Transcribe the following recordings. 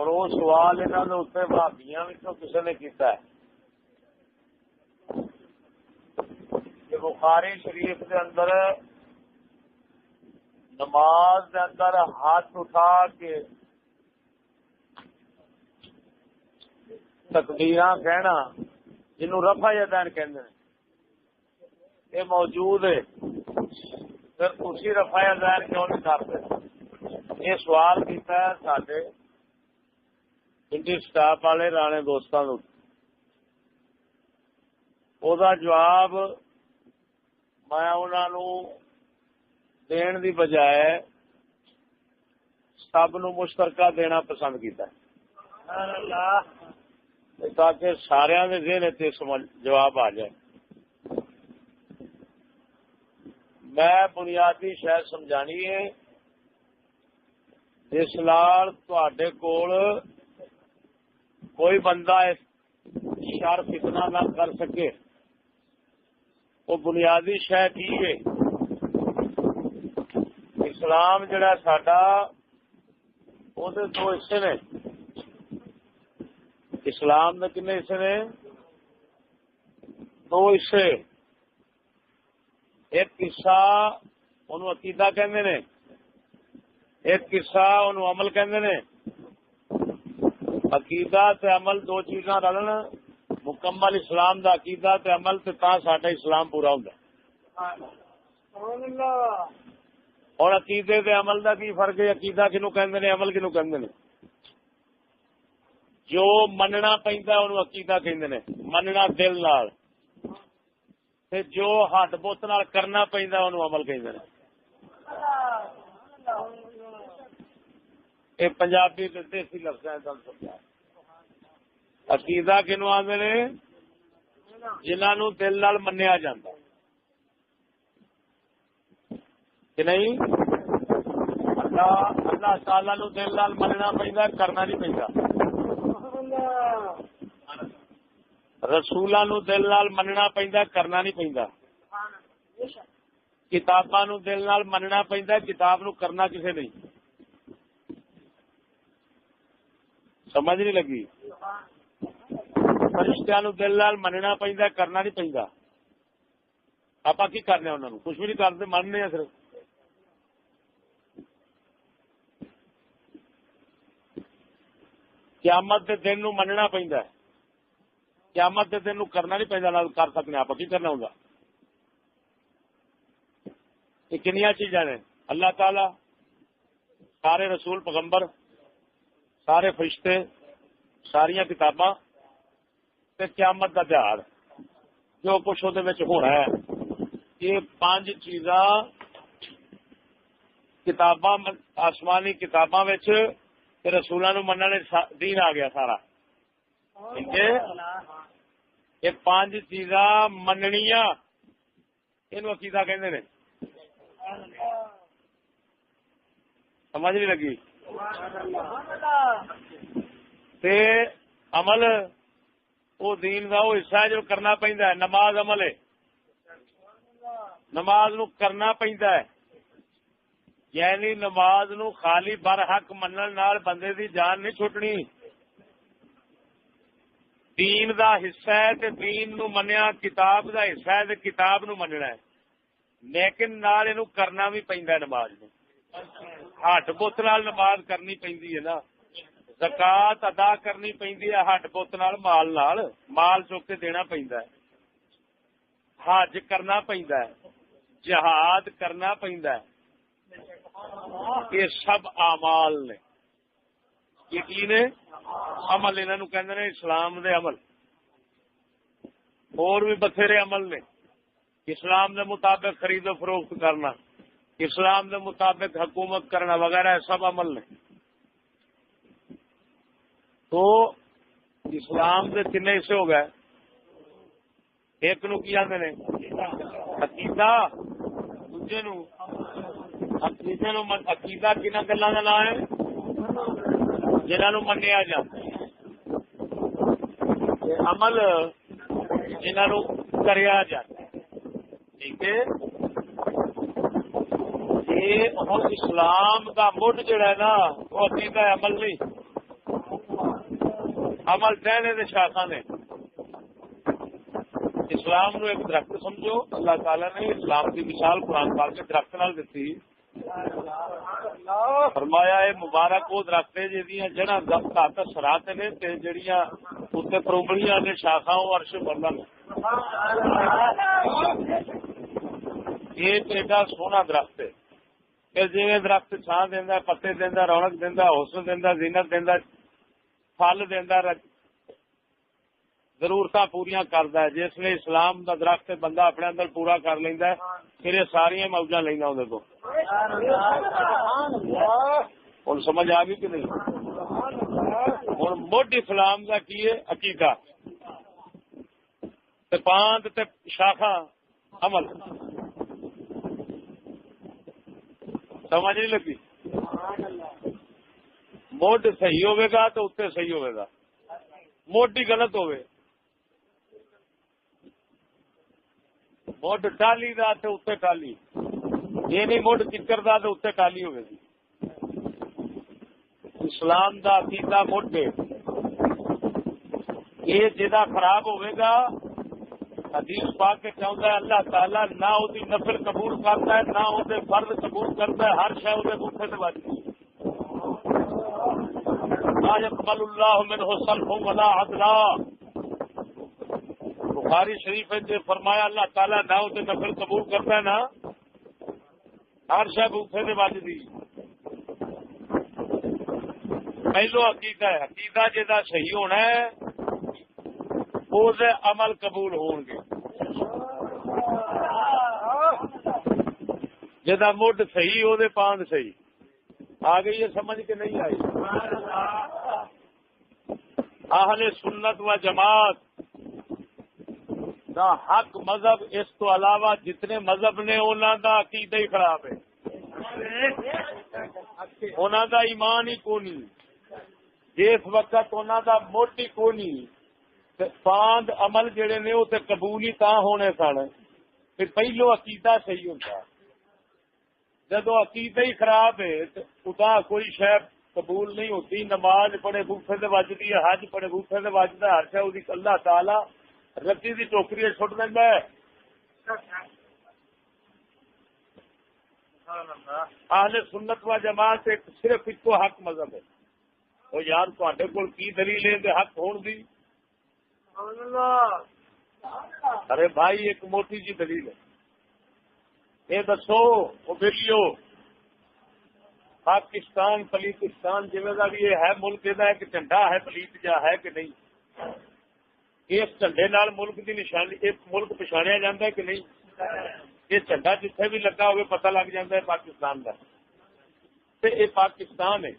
اور وہ سوال انہوں نے اتنے بھابیاں کسی نے کیتا ہے کہ بخاری شریف کے اندر نماز کے اندر ہاتھ اٹھا کے تکبیراں کہنا جنہوں رفع یدین کہتے ہیں یہ موجود ہے، پھر اسی رفع یدین کیوں نہیں کرتے؟ یہ سوال کیتا ہے سارے پنڈی سٹاف والے رانے دوستوں کو، وہ جواب میں انہوں دین دی بجائے سب نو مشترکہ دینا پسند کیتا ہے تاکہ سارے کے ذہن جواب آ جائے۔ میں بنیادی شاید سمجھانی ہے جس نال تواڈے کول کوئی بندہ شر فتنہ نہ کر سکے، وہ بنیادی شے کی ہے؟ اسلام جڑا ساڈا وہ دو حصے نے۔ اسلام میں کنے حصے نے؟ دو حصے۔ ایک حصہ انہوں عقیدہ کہندے نے، ایک حصہ انہوں عمل کہندے نے۔ عقیدہ تے عمل دو چیزاں رلن، مکمل اسلام دا عقیدہ تے عمل تے تا ساڈا اسلام پورا ہوندا ہے۔ اور عقیدے تے عمل دا کی فرق ہے؟ عقیدہ کنوں کہندے نے، عمل کنوں کہندے نے؟ جو مننا پیندا انہوں عقیدہ کہندے نے، مننا دل نال، تے جو ہاتھ بت نال کرنا پیندا انہوں عمل کہندے نے۔ یہ پنجابی دیسی لفظ ہے۔ عقیدہ کنوں آندے نے؟ جنہاں نوں دل نال منیا جاندا کہ نہیں؟ اللہ تعالی نو دل نال مننا پیندا، کرنا نہیں پیندا۔ رسولاں نو دل نال مننا پیندا، کرنا نہیں پیندا۔ کتاباں نو دل نال مننا پیندا، کتاب نو کرنا کسے نہیں۔ سمجھ نہیں لگی؟ فرشتیاں نو دل نال مننا پیندا، کرنا نہیں پیندا۔ آپ کی کرنے انہوں نے؟ کچھ بھی نہیں کرتے، مننے صرف۔ قیامت دے دن نو مننا پیندا ہے، قیامت دے دن نو کرنا نہیں پیندا، نہ کر سکنے۔ آپ کی کرنا ہوگا؟ یہ کنیاں چیزاں نے؟ اللہ تعالی، سارے رسول پیغمبر، سارے فرشتے، ساریاں کتاباں تے قیامت دا دیہڑ جو کچھ وہ ہونا ہے، یہ پانچ چیزاں کتاباں، آسمانی کتاباں رسولاں نو مننے دین آ گیا سارا۔ یہ پانچ چیزاں مننیاں، یہ عقیدہ کہندے نے۔ سمجھ نہیں لگی؟ تے عمل وہ دین دا وہ حصہ ہے جو کرنا پیندا ہے۔ نماز عمل ہے، نماز نو کرنا پیندا ہے، یعنی نماز نو خالی برحق منن نال بندے دی جان نہیں چھٹنی۔ دین دا حصہ ہے تے دین نو منیا، کتاب دا حصہ ہے تے کتاب نو مننا ہے، لیکن نال اینو کرنا بھی پیندا ہے۔ نماز نو ہاتھ بت نال نماز کرنی پیندی ہے نا، زکات ادا کرنی پیندی ہے ہاتھ بت نال، مال چک کے دینا پیندا ہے، حج کرنا پیندا ہے، جہاد کرنا پیندا ہے۔ یہ سب اعمال نے۔ یہ کی نے؟ عمل انہاں نوں کہندے نے اسلام دے عمل۔ اور بھی بتھیرے عمل نے۔ اسلام دے مطابق خرید و فروخت کرنا، اسلام دے مطابق حکومت کرنا وغیرہ سب عمل نے۔ تو اسلام دے کنے حصے ہو گئے؟ ایک نو کی آندے نے؟ عقیدہ۔ دوجے نو عقیدہ کنہاں گلاں دا نام ہے؟ جنہاں نو منیا جاندا ہے۔ عمل جنہاں نو کریا جاندا ہے۔ ٹھیک ہے؟ یہ اسلام دا مڈ جڑا ہے نا وہ عقیدہ عمل نہیں۔ عمل ٹہنے دے شاخا نے. اسلام نو ایک درخت سمجھو. اللہ تعالیٰ نے اسلام کی مثال قرآن پاک کے درخت نال دیتی. فرمایا ہے مبارک وہ درخت ہے جہاں جڑا دت سرات نے جہاں اتنے پروبڑیاں نے شاخا عرش بندہ نے. یہ ایڈا سونا درخت ہے کہ جی درخت چھان دینا, پتے دینا, رونق دینا, حسن دینا, زینت دینا, پھل دینا, ضرورت پوریا کرتا ہے. جس نے اسلام کا درخت بندہ اپنے اندر پورا کر لینا ہے پھر یہ ساریا موجہ لینا اندر کو. ہوں سمجھ آ گئی کہ نہیں؟ ہوں مڈ اسلام کا کی ہے عقیدہ, پاند تے شاخا عمل. سمجھ نہیں لگی؟ مڈ صحیح ہوئے گا تو اتنے صحیح ہوئے گا, مڈ ہی غلط ہوئے مڈ ٹالی دا تو اتنے ٹالی, یہ نہیں مڈ چکر دا تو اتنے ٹالی ہوئے گی. اسلام دا عقیدہ مڈ یہ جہاں خراب ہوئے گا حدیث پاک کے چاہتا ہے اللہ تعالیٰ نہ وہ نفل قبول کرتا ہے نہ وہ فرض قبول کرتا ہے, ہر شے وہ بوٹے سے بچتی. لا يقبل اللہ منہ صرف ولا عدلا. بخاری شریف نے فرمایا اللہ تعالیٰ نہ وہ نفل قبول کرتا ہے نہ ہر شے بوٹے سے بچتی. پہلو عقیدہ ہے, عقیدہ جہاں صحیح ہونا ہے وہ عمل قبول ہون گے. جہاں مڈ صحیح وہ پاند صحیح. آ گئی ہے سمجھ کے نہیں آئی؟ اہل سنت و جماعت دا حق مذہب, اس تو علاوہ جتنے مذہب نے انہوں دا عقیدہ ہی خراب ہے, انہوں دا ایمان ہی کونی. جس وقت انہوں دا مڈ ہی کونی پاند عمل جڑے نے وہ قبول ہی تا ہونے سن. پھر پہلو عقیدہ صحیح ہوتا, جدو عقیدہ ہی خراب ہے ادا کوئی شے قبول نہیں ہوتی. نماز پڑھے بوٹے سے وجدی ہے, حج پڑھے بوٹے سے وجدا ہے, ہر شے وہ اللہ تعالی رتی کی ٹوکری چھٹ دینا ہے. اہل سنت و جماعت صرف ایک حق مذہب ہے. وہ یار تے کول کی دلیل ہے حق ہون دی؟ ارے بھائی ایک موٹی جی دلیل ہے, یہ دسو وہ بلیو پاکستان پلیتستان جی کا بھی یہ ہے ملک یہ ایک جھنڈا ہے پلیت جا ہے کہ نہیں؟ اس جھنڈے نال ملک کی نشانی ایک ملک پچھاڑیا جاتا ہے کہ نہیں؟ یہ جھنڈا جتھے بھی لگا ہوئے پتہ لگ جاتا ہے پاکستان کا. یہ پاکستان ہے.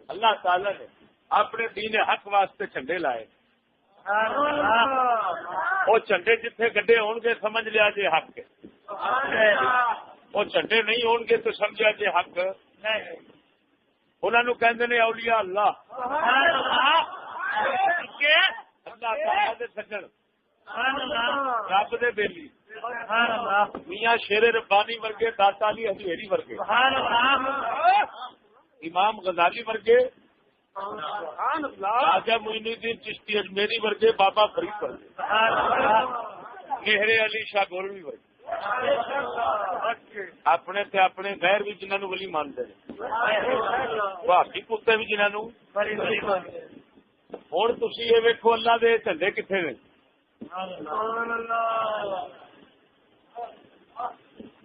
اللہ تعالی نے اپنے دین حق واسطے جھنڈے لائے. وہ جھنڈے جتھے گڈے ہون گے سمجھ لیا جی حق ہے, وہ جھنڈے نہیں ہون گے تو سمجھا جی حق. انہوں کہندے نے اولیاء اللہ, اللہ تعالی دے سجن, رب دے بیلی, میاں شیر ربانی ورگے, داتا علی ہجویری ورگے, امام غزالی ورگے, راجہ معین الدین چشتی اجمیری ورگے, بابا فرید ورگے, مہر علی شاہ گولوی ورگے, اپنے تے اپنے غیر بھی جنہوں ولی مانتے ہیں, باقی کتے بھی جنہوں. ہوں تھی یہ ویکو اللہ دے جھنڈے کتنے نے؟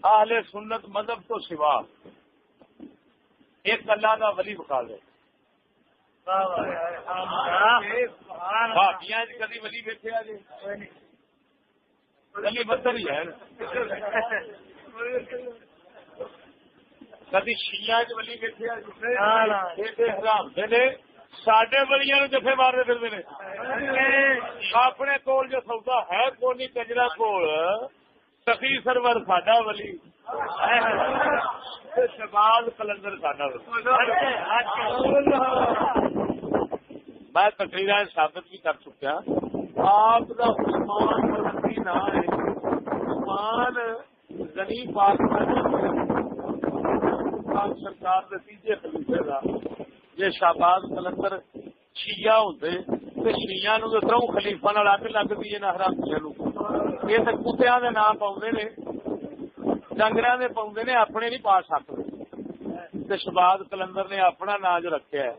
اہل سنت مذہب تو سوا ایک اللہ کا ولی بکھا دے. بھابیاں کدی ولی بیٹھے جی ولی بدر ہی ہے, کدی شیعہ ولی بیٹھے حرام دے ساڈے ولیاں جفے مارتے پھرتے ہیں. اپنے کول جو سودا ہے کونی کجرا کول سخی سرور ساڈا ولی, شہباز کلندر ساڈا ولی. میں تقریر ثابت بھی کر چکا آپ کا ایمان مرضی نہ ہے, ایمان زنی پاک پاک سرکار کے تیجے خلیفے کا جی شہباز قلندر شیعہ ہوتے تو شیعہ نو تروں خلیفہ نال اگ لگتی ہے نہ حرامتیاں نو یہ تو کتیاں دے نام پاؤندے نے ڈنگراں دے پاؤندے نے اپنے نہیں پا سکتے تے شہباز قلندر نے اپنا نام جو رکھیا ہے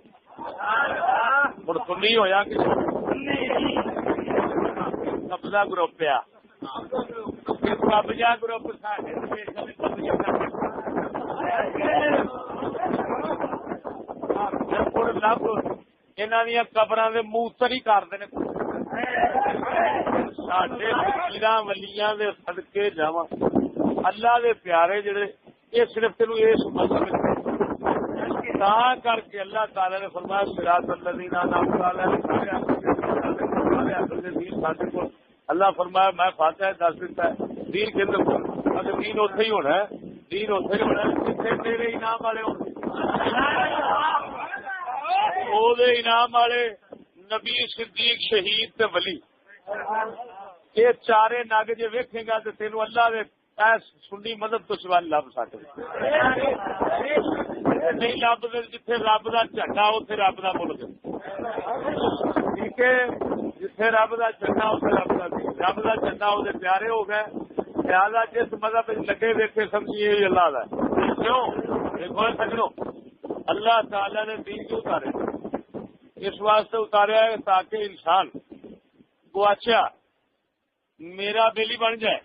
مڑ سنی ہویا کہ قبضہ گروپ آ قبضہ گروپ لب انہاں دیاں قبراں دے موتر ہی کرتے ہیں ساڈے پیراں ولیاں دے صدقے جاواں اللہ دے پیارے جڑے یہ صرف تینوں اس مذہب تا کر کے اللہ تعالی نے فرمایا صراط الذین انعمت علیہم اللہ فرمایا میں فاتحہ دس دیتا ہے دین کے اندر اگر دین اتنے ہی ہونا ہے دین اتنے ہی ہونا ہے جتنے میرے انعام والے ہونے او دے انعام والے نبی صدیق شہید تے ولی یہ چارے نگ جے ویکھے گا تو تینوں اللہ دے سنی مدد تو سوال لب سکتے نہیں لب جتھے رب دا جھنڈا اتنے رب دا ملک ٹھیک ہے جتھے رب دا جھنڈا اتنے رب دا جھنڈا وہ پیارے ہو گئے لہٰذا جس مذہب لگے ویکھے سمجھیے اللہ دا کیوں دیکھو سجنو اللہ تعالی نے دین کیوں اتارے اس واسطے اتاریا ہے تاکہ انسان گواچیا میرا بیلی بن جائے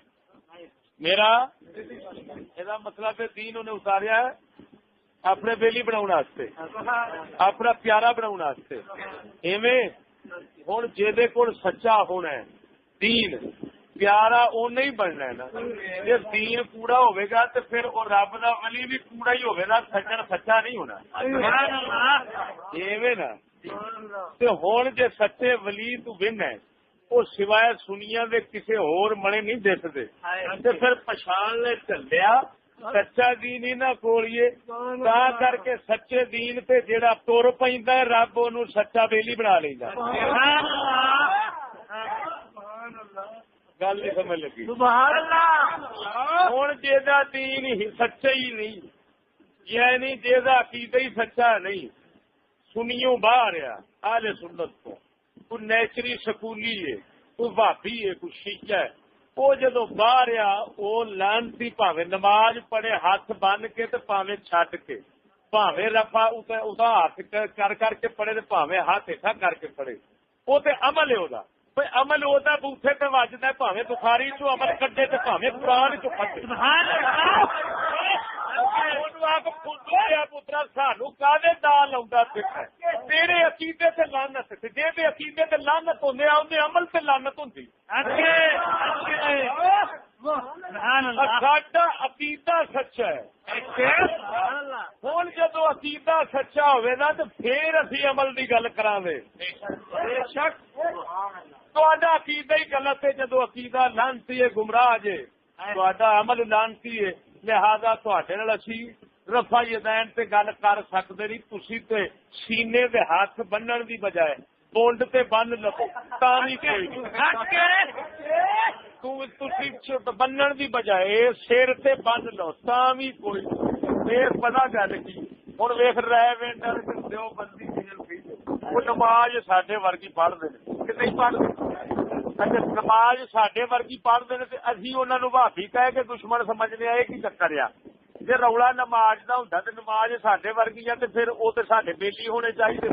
میرا یہ مطلب ہے دین انہیں اتاریا ہے اپنے بیلی بنا اپنا پیارا بنا ایویں ہوں جہدے کول سچا ہونا ہے دین پیارا اونا ہی بننا ہے نا جی دین کوڑا ہوئے گا تو پھر وہ رب دا ولی بھی کوڑا ہی ہوئے گا سجن سچا نہیں ہونا ایویں نا ہوں جی سچے ولی تو بن ہے وہ سوائے سنیا دے کسی ہور منے نہیں دستے پھر پچھان لے چلیا سچا دین ہی نہ کھولیے تا کر کے سچے دین تے جیڑا تر پیندا ہے رب اونوں سچا بیلی بنا لیندا گل نہیں سمجھ لگی ہوں جیدا دین ہی سچا ہی نہیں یعنی جیدا عقیدہ ہی سچا نہیں سنیوں باہر آل سنت کو کوئی نیچری سکولی ہے کوئی بھابی ہے کوئی شیعہ ہے وہ جدو باہر وہ لانتی پاوے نماز پڑھے ہاتھ بن کے تو پاوے چھڈ کے پاوے رفا ادا ہاتھ کر کے پڑھے تو پاوے ہاتھ ہیٹھا کر کے پڑھے وہ تو عمل ہے وہ عمل ہوتا بوٹے پہ وجدا پاوے بخاری چو عمل کڈے تو پاوے قرآن چو کڈے پترا سانو کالے دال تیرے عقیدے سے لانت جی عقیدے سے لانت ہونے آدھے عمل سے لانت ہوتی ساڈا عقیدہ سچا ہے ہوں جدو عقیدہ سچا ہوئے نا تو پھر اسی عمل کی گل کرا دے تہاڈا عقیدہ ہی غلط ہے جدو عقیدہ لانتی ہے گمراہ جے تہاڈا عمل لانتی ہے لہذا تہاڈے نال اسی رفع یدین تے گل کر سکتے نہیں تسی تے سینے دے ہاتھ بنن دی بجائے بونڈ تے بن لو تاں وی کوئی تسی بنن دی بجائے سر تے بن لو تاں وی کوئی پھر پتہ گل کی ہن ویکھ رہے وینڈر دیو بندی وہ نماز ساڈے ورگی پڑھدے نے کہ نہیں پڑھدے اچھا نماز ساڈے ورگی پڑھدے نے تے اسی انہاں نوں بھابی کہہ کے دشمن سمجھنے آئے کی چکر آ جی رولا نماز کا ہوں تو نماز ساڈے ورگی ہے تو پھر وہ تو ساڈے بیلی ہونے چاہیے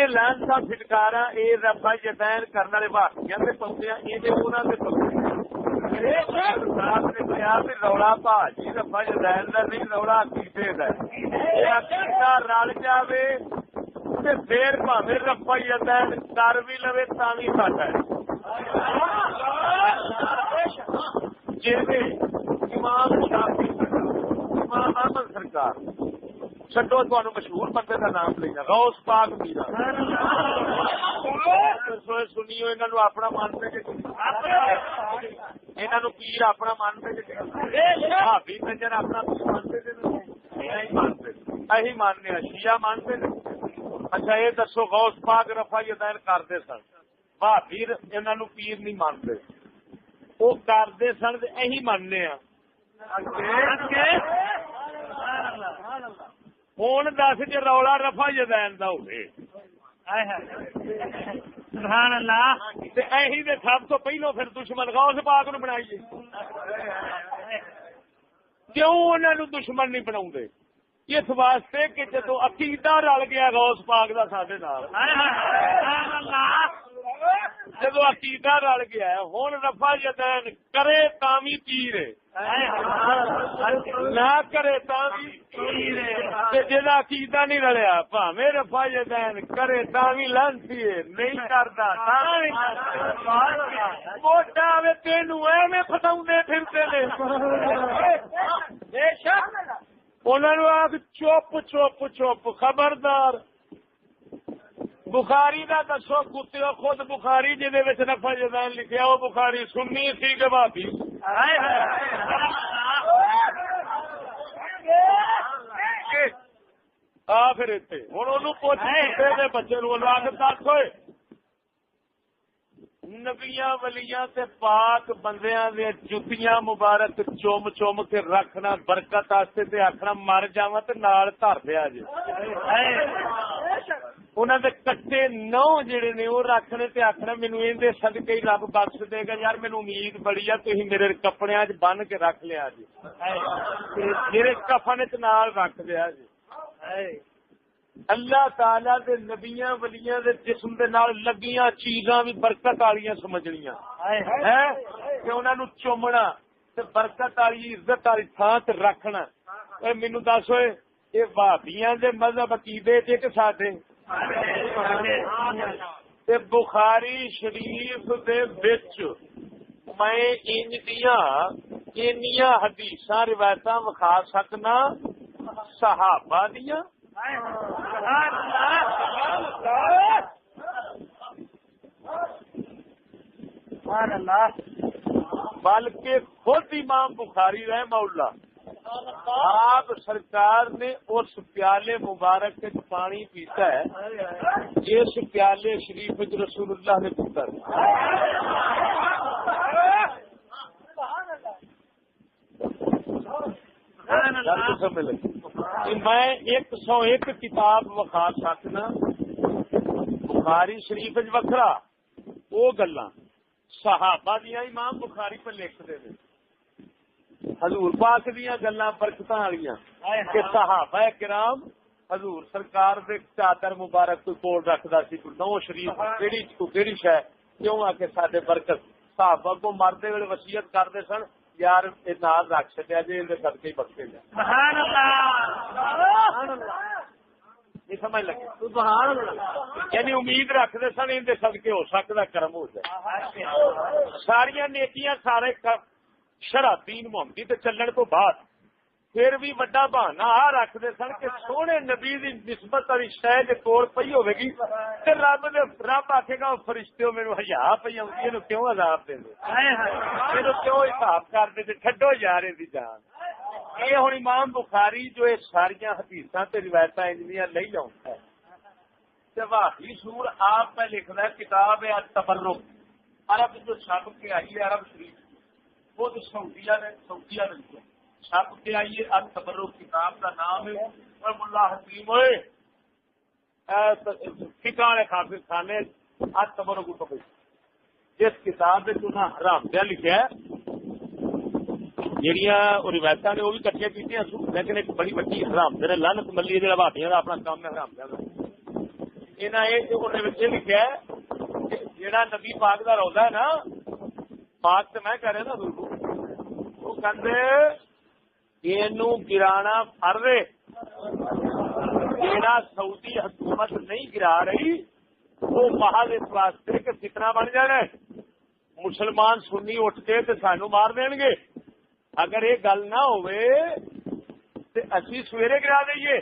لانسا فٹکارا یہ رفا یدین کرنے والے بھارتیاں سے پاؤں یہ انہوں نے رولا بھاجی رفا یدین کا نہیں رولا عقیدے کا عقیدہ رل جائے پھر بھاوے رفا یدین کر بھی لوے تا بھی ساڈا ہے امام شافعی امام احمد سرکار چڈو تمہیں مشہور بندے کا نام لینا غوث پاک میرا سنیو انہوں اپنا مانتے انہوں پیر اپنا مانتے بھابی کنجر اپنا پیر مانتے اہی ماننے شیعہ مانتے اچھا یہ دسو غوث پاک رفع یدین کرتے سن بھابی انہوں پیر نہیں مانتے وہ کرتے سن اہی مننے ہوں دس جی رولا رفع یدین دا ہوئے اہی دے سب تو پہلو پھر دشمن غوث پاک نو بنائیے کیوں انہوں نے دشمن نہیں بناؤں دے اس واسطے کہ جدو عقیدہ رل گیا غوث پاک دا ساڈے نال جدو عقیدہ رل گیا ہوں رفع یدین کرے تاوی پیر نہ کرے تاوی جا عقیدہ نہیں رلیا بھاویں رفع یدین کرے تاوی لانسی نہیں کرتا موٹا آئے تینوں ایویں فساؤں پھرتے نے انہوں نے آگ چپ چپ چپ خبردار بخاری دا دسو کتے خود بخاری جہد رفع یدین لکھیا وہ بخاری سنی سی کہ بھابی آ پھر اتنے ہوں انہوں پوچھتے بچے نو آگ دس ہوئے نبیاں ولیاں تے پاک بندیاں دے جتیاں مبارک چوم چوم کے رکھنا برکت واسطے تے آخنا مر جاواں تے نال دھر دیا جی انہوں نے کٹے 9 جڑے نے وہ رکھنے تے آخنا مینو یہ صدقے ہی رب بخش دے گا یار مینو امید بڑی ہے تھی میرے کپڑے چ بن کے رکھ لیا جی میرے کفن چ نال رکھ دیا جی اللہ تعالی دے نبیاں ولیاں دے جسم دے نال لگیاں چیزاں بھی برکت والیاں سمجھنیاں کہ انہاں نو چومنا تے برکت والی عزت والی تھان تے رکھنا مینوں دس ہوئے یہ وہابیاں دے مذہب عقیدے چ کہ ساڈے تے بخاری شریف دے وچ میں انیاں حدیثاں روایتاں وکھا سکنا صحابہ دیاں بلکہ خود امام بخاری رحمہ اللہ آپ سرکار نے اس پیالے مبارک کے پانی پیتا ہے جس پیالے شریف رسول اللہ نے پیتا میں 101 کتاب وکھا سکنا بخاری شریف وکھرا وہ گلاں صحابہ دیا امام بخاری پہ لکھتے ہیں حضور پاک دیا گلاں برکتاں والیاں کہ صحابہ کرام حضور سرکار دے چادر مبارک کوئی کول رکھدا سی نو شریف کیڑی شے کیوں آ کے ساڈے برکت صحابہ کو مردے ویلے وصیت کرتے سن یار یہ نال رکھ چکیا جی ان صدقے ہی بخشے جائے سبحان اللہ نہیں سمجھ لگی سبحان اللہ یعنی امید رکھتے سن ان صدقے ہو سکتا کرم ہو جائے ساریا نیکیاں سارے شرع دین محمدی تے چلن تو بعد پھر بھی وڈا بہانا آ رکھتے سن کہ سونے نبی دی نسبت والی شے جے کول پئی ہوے گی تے رب آکھے گا فرشتے میرے حیا پئی آندی اینو کیوں عذاب دے اینو کیوں حساب کر دے تے چھڈو یار دی جان یہ ہن امام بخاری جو یہ ساریاں حدیثاں تے روایتاں انجیاں لئی جاوندا ہے تے واہی سور آپ پہ لکھدا ہے کتاب ہے التبرک عرب جو چھپ کے آئی ہے عرب شریف وہ سعودیہ نے لکھا چھپ کے آئیے التبرک کتاب کا نام ہے اور ملا حکیم ہوئے ٹھکانے حافظ خانے التبرک کو جس کتاب میں انہیں حرام دیا لکھا ہے جہاں روایت نے وہ بھی کٹیا کی لیکن ایک بڑی بڑی حرام دیا لانت ملی ہے بھابیاں کا اپنا کام ہے حرام دیا انہیں لکھا ہے جہاں نبی پاک کا روزہ ہے نا پاک تو میں کہہ رہا نا وہ کہتے گرانا فرض ہے جہاں سعودی حکومت نہیں گرا رہی وہ محض اس واسطے کہ فتنہ بن جانا مسلمان سنی اٹھ کے تو سانو مار دیں گے اگر یہ گل نہ ہوئے تو اسی سویرے گرا دئیے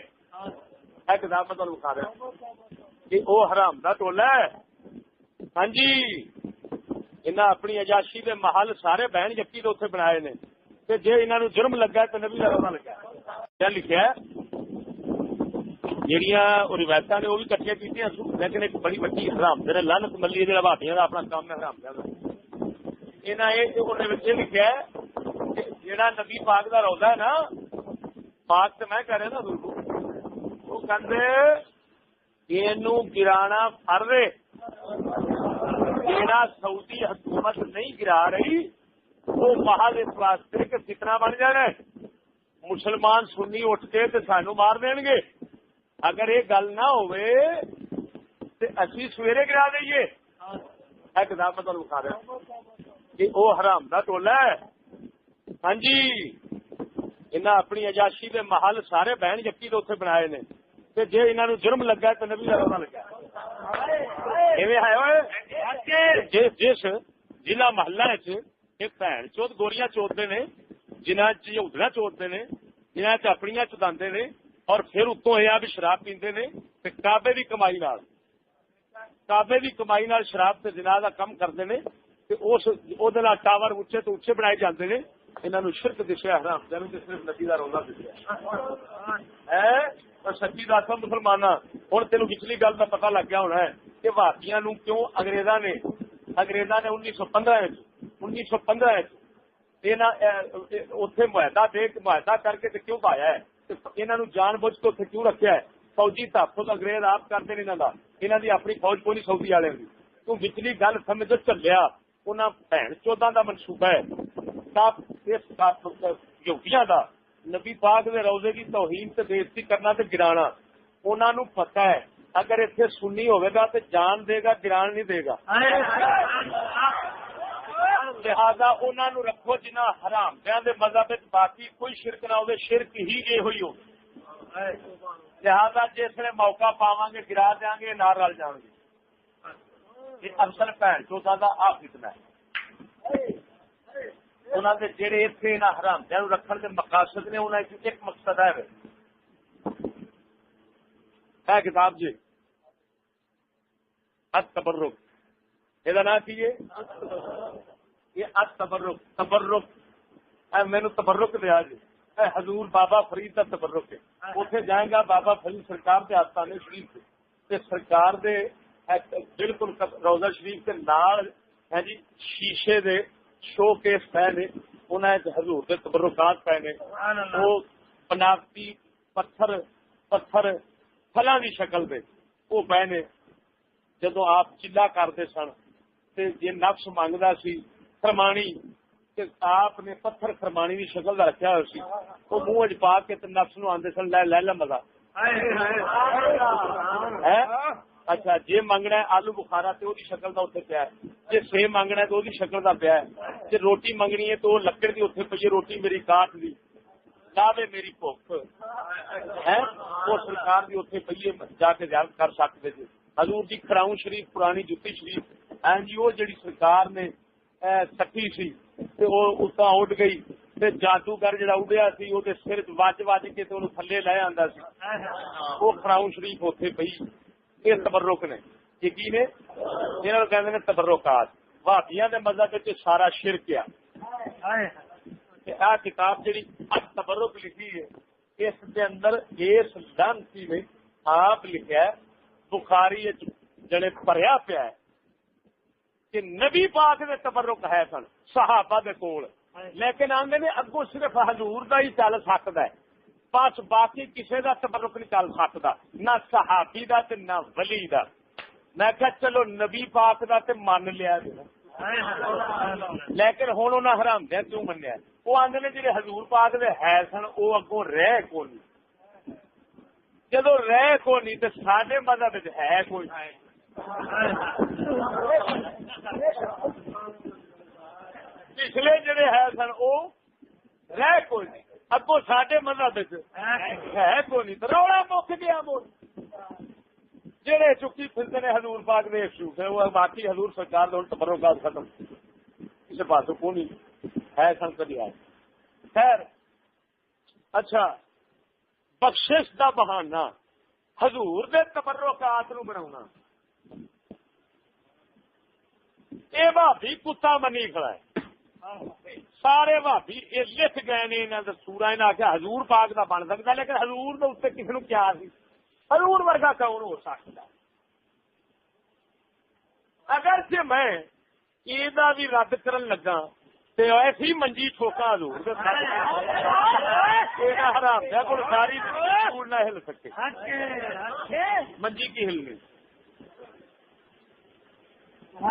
کتاب میں تمہیں بتا رہا کہ وہ حرام دا ٹولا ہے ہاں جی انہیں اپنی عجاشی کے محل سارے بہن جپی تو اتنے بنائے نے جی انہوں جرم لگا تو نبی کا لگا کیا لکھا جہاں روایت نے وہ بھی کٹیا کی لیکن ایک بڑی بڑی حرام دے لانت ملی ہے بھابیاں کا اپنا کام ہے حرام دیا لکھا جہاں نبی پاک کا روزہ ہے نا پاک تو میں کہہ رہا نا وہ کہتے یہ گرانا فرض ہے جہاں سعودی حکومت نہیں گرا رہی وہ محض اس واسطے کہ فتنہ بن جانا ہے مسلمان سنی اٹھ کے سانو مار دیں گے اگر یہ گل نہ ہوئے تو اسی سویرے گرا دئیے کتاب میں تمہیں بتا رہا کہ وہ حرام کا ٹولا ہے ہاں جی انہیں اپنی عجاشی کے محل سارے بہن جپی تو اتنے بنائے نے جی انہوں جرم لگا تو نبی کا لگا جس ضلع محلہ بھن چوت گوریاں چوتتے نے جنہ چودنا چوتتے نے جنہ اپنی چدا نے اور پھر اتوں یہ بھی شراب پیندے نے کعبے کی کمائی نال شراب سے جناح کا کم کرتے ہیں ٹاور اچے تو اچے بنائے جاتے ہیں انہوں شرک دسیا حرام صرف نبی کا روزہ دسیا ہے سچی دس مسلمان ہوں تینوں پچھلی گل کا پتا لگ گیا ہونا ہے کہ بھارتیاں کیوں انگریزاں نے 1915 اتنے معاہدہ کر کے کیوں پایا ہے انہوں جان بوجھ کے اتنے کیوں رکھا ہے فوجی تحفظ انگریز آپ کرتے ہیں انہوں کی اپنی فوج کو نہیں سعودی والے کی تو پچھلی گل سمجھ چلیا انہوں بھن چودہ کا منصوبہ ہے یوگیاں کا نبی پاک دے روزے کی توہین تے بےزتی کرنا تے گرانا انہوں پتا ہے اگر اتنے سنی ہوگا تو جان دے گا گران نہیں دے گا لہذا انہوں رکھو جنہ حرام دے مذہب باقی کوئی شرک نہ ہو شرک ہی یہ ہوئی ہو لہذا جسے موقع پاواں گے گرا دیا گے نہ رل جان گے یہ اکثر بھن چوتھا کا آ فتنہ ہے انہوں نے جہے اتنے انہیں حرام رکھنے کے مقاصد نے انہیں ایک مقصد ہے کتاب جی تبرک یہ نام کی یہ تبرک مینو تبرک دیا جی حضور بابا فرید کا تبرک ہے اتنے جائے گا بابا فرید سرکار کے آستانے شریف سے سرکار دے بالکل روزہ شریف کے نال ہے جی شیشے دے شو کیس پے نے انہیں حضور کے تبرکات پے نے وہ بناوٹی پتھر فلاں کی شکل دے وہ پے نے جدو آپ چلا کرتے سن جی نفس منگتا سی خرمانی آپ نے پتھر خرمانی کی شکل کا رکھا ہوا سی وہ منہ پا کے نفس نو آدھے سن لے مزہ اچھا جی منگنا ہے آلو بخارا تو وہی شکل کا اتنے پیا ہے جی سیب منگنا ہے تو وہی شکل کا پیا ہے جی روٹی منگنی ہے تو وہ لکڑ کی اتنے پی ہے روٹی میری کاٹ دی لاوے میری بھوک ہے وہ سرکار کی اتنے پی جا کے کر سکتے جی حضور کی کھڑاؤں شریف پرانی جتی شریف جی وہ جڑی سرکار نے سکی سی اتنا اڈ گئی جادوگر جڑا اڈیا سی وہ سر وج کے تھلے لے آتا سی وہ کھڑاؤں شریف اتنے پی یہ تبرک نے یہ کی نے جنہوں کہتے ہیں تبرکات بھابیاں دے مذہب سارا شرک آ کتاب جڑی تبرک لکھی ہے اس کے اندر اس لانتی نے آپ لکھا ہے بخاری جڑے پڑھیا پیا ہے کہ نبی پاک دے تبرک ہے سن صحابہ دے کول لیکن آندے نے اگوں صرف حضور دا ہی چل سکتا ہے بس باقی کسی دا تبرک نہیں چل سکتا نہ صحابی دا تے نہ ولی دا میں کہا چلو نبی پاک دا تے من لیا لیکن ہوں انہیں حرام دیا کیوں منیا وہ آدھے نے جی حضور پاک دے ہے سن وہ اگوں رہ کون جدو رہ کونی تو سارے مذہب ہے کوئی پچھلے جڑے ہے سن وہ رہ کوئی نہیں اگو سڈے مذہب ہے کوئی نہیں روڑا مک گیا مول جہے چکی پھرتے نے حضور پاک نے شوف ہے وہ باقی حضور سرکار تبرکات ختم کسی پاس کو نہیں ہے سن کدی آئے خیر اچھا بخشش دا بہانا حضور دے تبرکات نو بناونا یہ بھابی کتا منی کھڑا ہے سارے بھابی یہ لکھ گئے نے انہوں نے سورا انہیں آخیا حضور پاک دا بن سکتا لیکن حضور دے اتنے کسی نو کیا سی حضور ورگا کون ہو سکتا اگر سے میں یہ بھی رد کرن لگا تے ایسی منجی ٹھوکا حضور حرام دیا کو ساری نہ ہل سکے منجی کی ہلنی.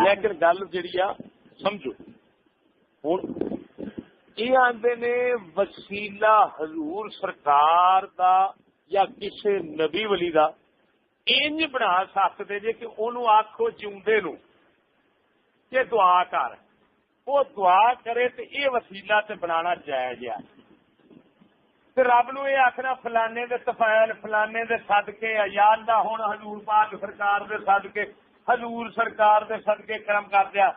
لیکن گل جہی آ سمجھو ہوں یہ آدھے نے وسیلہ حضور سرکار دا یا کسی نبی ولی دا انج بنا سکتے جی کہ انہوں آخو جیوندے نو کہ دعا کر وہ دعا کرے تو یہ وسیلہ تے بنانا جائز ہے. رب نو یہ آخنا فلانے دے تفائل فلانے دے صدقے یا اللہ ہوں حضور پاک سرکار دے صدقے حضور سرکار دے صدقے کرم کر دیا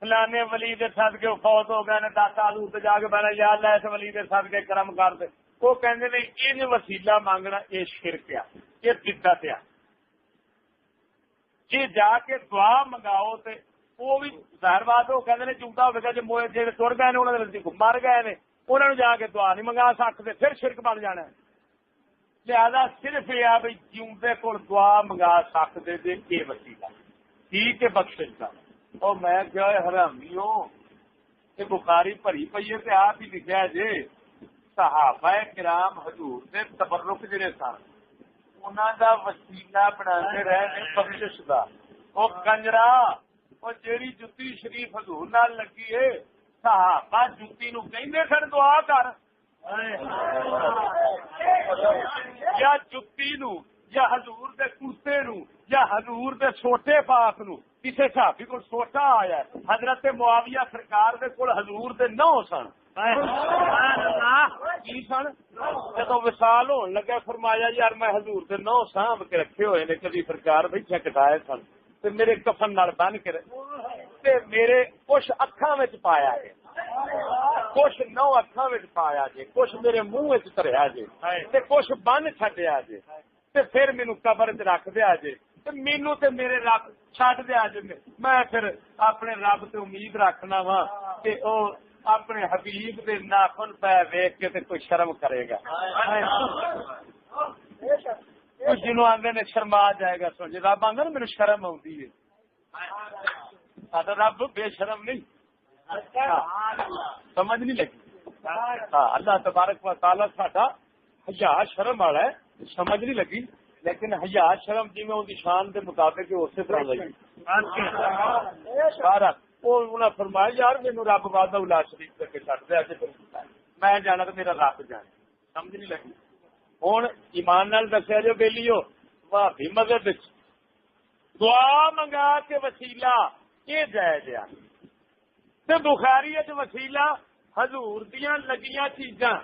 فلانے ولی دے صدقے فوت ہو گئے نے 10 سال تے جا کے بہنا یا اللہ اس ولی دے صدقے کرم کر دے. وہ کہندے نے ان وسیلہ مانگنا یہ شرک آ یہ بدعت آ. جی جا کے دعا منگاؤ تے وہ بھی ظاہر بات وہ کہندے نے چونکا ہوگا جی موئے جڑے تر گئے نے انہوں نے مر گئے نے انہوں نے جا کے دعا نہیں منگا سکتے پھر شرک بن جانا ہے. لہذا صرف یہ آ بھائی جیوندے کول دعا منگا سکتے جی یہ وسیلہ ٹھیک ہے بخشش کا. اور میں کیا حرامی ہوں کہ بخاری بھری پی ہے تے آپ ہی لکھا جی صحابہ کرام حضور دے تبرک جڑے سن انہاں دا وسیلہ بناتے رہے بخشش دا. وہ کنجرا وہ جیڑی جتی شریف حضور نال لگی ہے صحابہ جتی نو کہندے سن دعا کر یا جتی نو یا حضور دے کرتے نو یا حضور دے سوٹے پاک نو کسی صحابی کو سوٹا آیا حضرت معاویہ سرکار دے کول حضور دے 9 سن کی سن جدو وصال ہون لگا فرمایا یار میں حضور دے 9 سانب کے رکھے ہوئے نے کبھی سرکار بیٹھے کٹائے سن تے میرے کفن نال بن کے تے میرے کچھ اکھاں وچ پایا ہے کچھ 9 اکھاں وچ پایا جے کچھ میرے منہ وچ تریا جے تے کچھ بن چھڈیا جے تے پھر مینوں قبر وچ رکھ دیا جے تے مینوں تے میرے رب چھڈ دیا جے. میں پھر اپنے رب تے امید رکھنا وا تے او اپنے حبیب دے ناخن پہ ویکھ کے تے کوئی شرم کرے گا جنہوں آدھے نے شرما جائے گا. سمجھے رب آدھا نا میرے شرم آتی ہے رب بے شرم نہیں سمجھ نہیں لگی. ہاں اللہ تبارک و تعالی ساڈا حیا شرم والا ہے سمجھ نہیں لگی لیکن حیا شرم جی میں ان کی شان کے مطابق اسی طرح لگی. سارا وہ انہیں فرمایا یار مینو رب وعدہ الا شریف کر کے چڑھ دیا میں جانا تو میرا رب جانا سمجھ نہیں لگی. ہوں ایمان نال دسیا جو بیلی ہو بھابی مذہب دعا منگا کے وسیلہ یہ جائز آ. بخاری وسیلہ حضور دیاں لگیاں چیزاں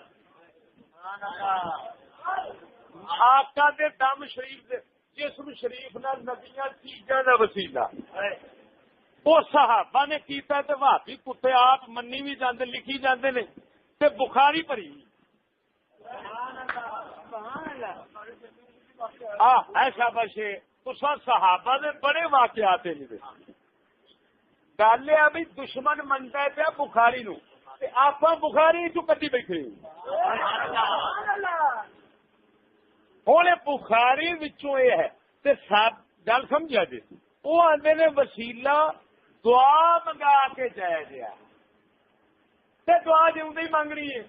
آقا دے دم شریف دے جسم شریف نال لگیاں چیزاں دا وسیلہ وہ صحابہ نے کیتا تے بھابی کتے آپ منی بھی جاندے لکھی جاندے نے تے بخاری بھری ایسا بشے تو صحابہ دے بڑے واقعات ہیں. گل ہے بھی دشمن منتا ہے پیا بخاری نو آپ بخاری چ کٹی بیٹھے ہوں بخاری یہ ہے گل سمجھا جی وہ آدھے نے وسیلہ دعا منگا کے جایا گیا دعا جی منگنی ہے.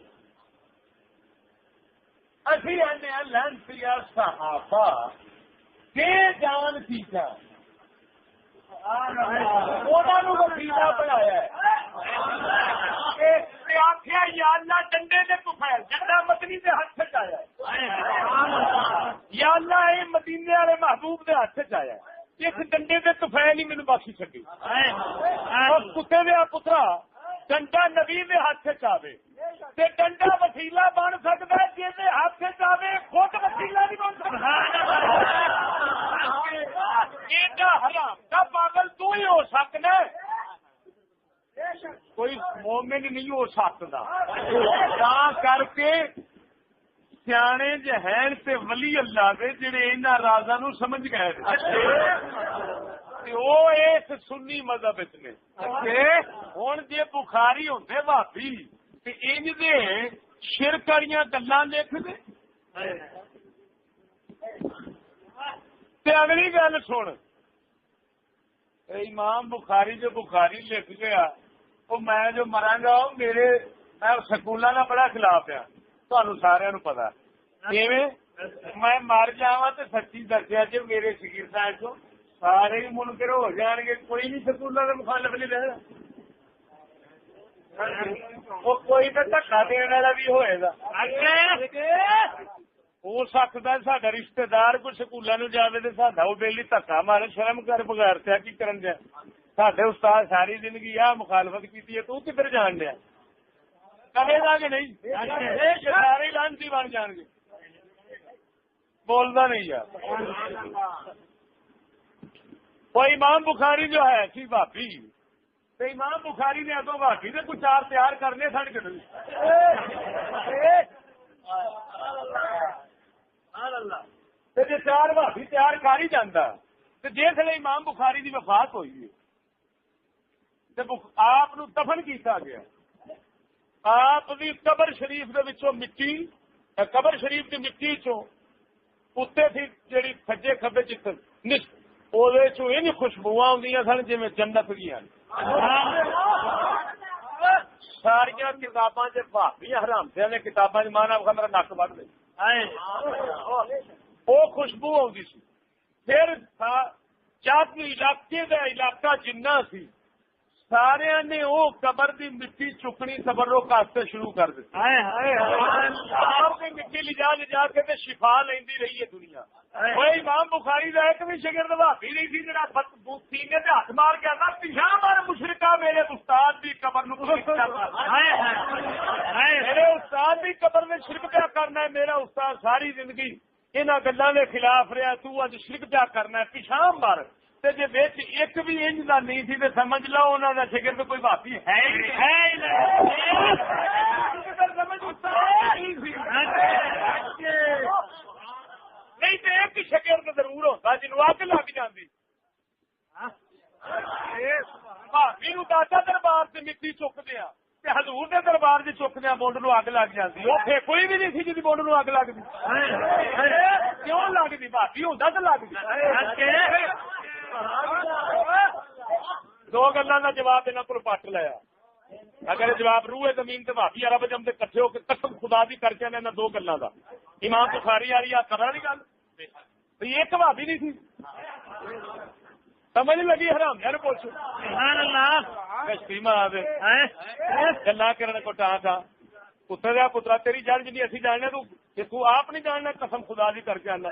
اسی آنے لینسی صحابہ کے جان چیزاں وسیلہ بنایا آخیا یا اللہ ڈنڈے دے طفیل ڈنڈا مدنی دے ہاتھ آیا یا اللہ یہ مدینے والے محبوب دے ہاتھ آیا اس ڈنڈے دے طفیل ہی مینوں باقی چڈی کتے دیا پترا ڈنڈا نبی دے ہاتھ چاہے تے ڈنڈا وسیلہ بن سکتا ہے جی ہاتھ چاہے خود وسیلہ نہیں بن سکتا. حرام کا پاگل تو ہی ہو سکنا کوئی مومن نہیں ہو سکتا. کر کے سیانے جہین تے ولی اللہ دے جڑے انہاں رازاں نو سمجھ گئے وہ اس سنی مذہب نے ہوں جی بخاری ہوندے بھابی تے انج دے شرک والیاں گلاں لکھ دے. تے اگلی گل سن امام بخاری جو بخاری لکھ گیا وہ میں جو مرا گا میرے میں سکولوں کا بڑا خلاف ہاں تمہیں سارا پتا میں مر جا تو سچی دسیا جی میرے شگیر صاحب کو سارے ہی منکر ہو جان گے کوئی نہیں سکولوں کا مخالف نہیں رہا وہ کوئی تو دھکا دن والا بھی ہوئے گا ہو سکتا سا رشتے دار کوئی سکولوں میں جائے تو سا وہ بہلی دھکا مارے شرم کر بغیر تھا کی کرن دیا سڈے استاد ساری زندگی آ مخالفت کی تو کدھر جان دیا کرے گا کہ نہیں سارے لانسی بن جان گے بولتا نہیں یار وہ امام بخاری جو ہے سی بھابی تو امام بخاری نے اگوں بھابی نے کچھ چار تیار کرنے سن کے جی چار بھابی تیار کر ہی جانا تو جس ویلے امام بخاری کی وفات ہوئی آپ دفن کیتا گیا آپ کی قبر شریف کے مٹی قبر شریف کی مٹی چتے تھی جیڑی سجے کبے ان خوشبو آدی سن جی جنت گیا ساریا کتاباں بھابی حرامدیا نے کتاباں مانا میرا نک بڑھ دے وہ خوشبو آتی سی پھر جب علاقے کا علاقہ جنہ سی سارا نے وہ قبر کی مٹی چکنی تبرک واسطے شروع کر دی مٹی لجا کے شفا لینی رہی ہے دنیا وہ امام بخاری کا ایک بھی شگرد بھابی نہیں سی جا سینے سے ہاتھ مار کے آتا پیچھا مار مشرقہ میرے استاد بھی قبر میرے استاد بھی قبر میں شرک پیا کرنا ہے میرا استاد ساری زندگی انہوں گلوں کے خلاف رہا تو اج شرک پیا کرنا ہے پیچھا مار جی بچ ایک بھی انج کا نہیں سی تو سمجھ لو انہوں کا شگرد کوئی بھابی ہے نہیں تو ایک شگرد ضرور ہوتا جنوب اگ لگ جاتی بھابی دادا دربار سے مٹی چکدیا حضور کے دربار سے چکدیا بونڈ نو اگ لگ جاتی وہ پھر کوئی بھی نہیں سی جی بونڈ نو اگ لگتی کیوں لگتی بھابی ہوتا تو لگتی دو گلوں کا جواب یہاں کو پٹ لیا اگر جواب روح زمین سے بھابی عرب جم کے کٹھے ہو کے قسم خدا بھی کر کے انہیں دو گلوں کا امام بخاری آ رہی ہے کرا نہیں گل ایک بھابی نہیں تھی سمجھ لگی حرام یار پوچھ گلا کرنے کو ٹان تھا پتر دیا پترا تیری جڑ جی اسی جاننے تو آپ نہیں جاننا قسم خدا بھی کر کے آنا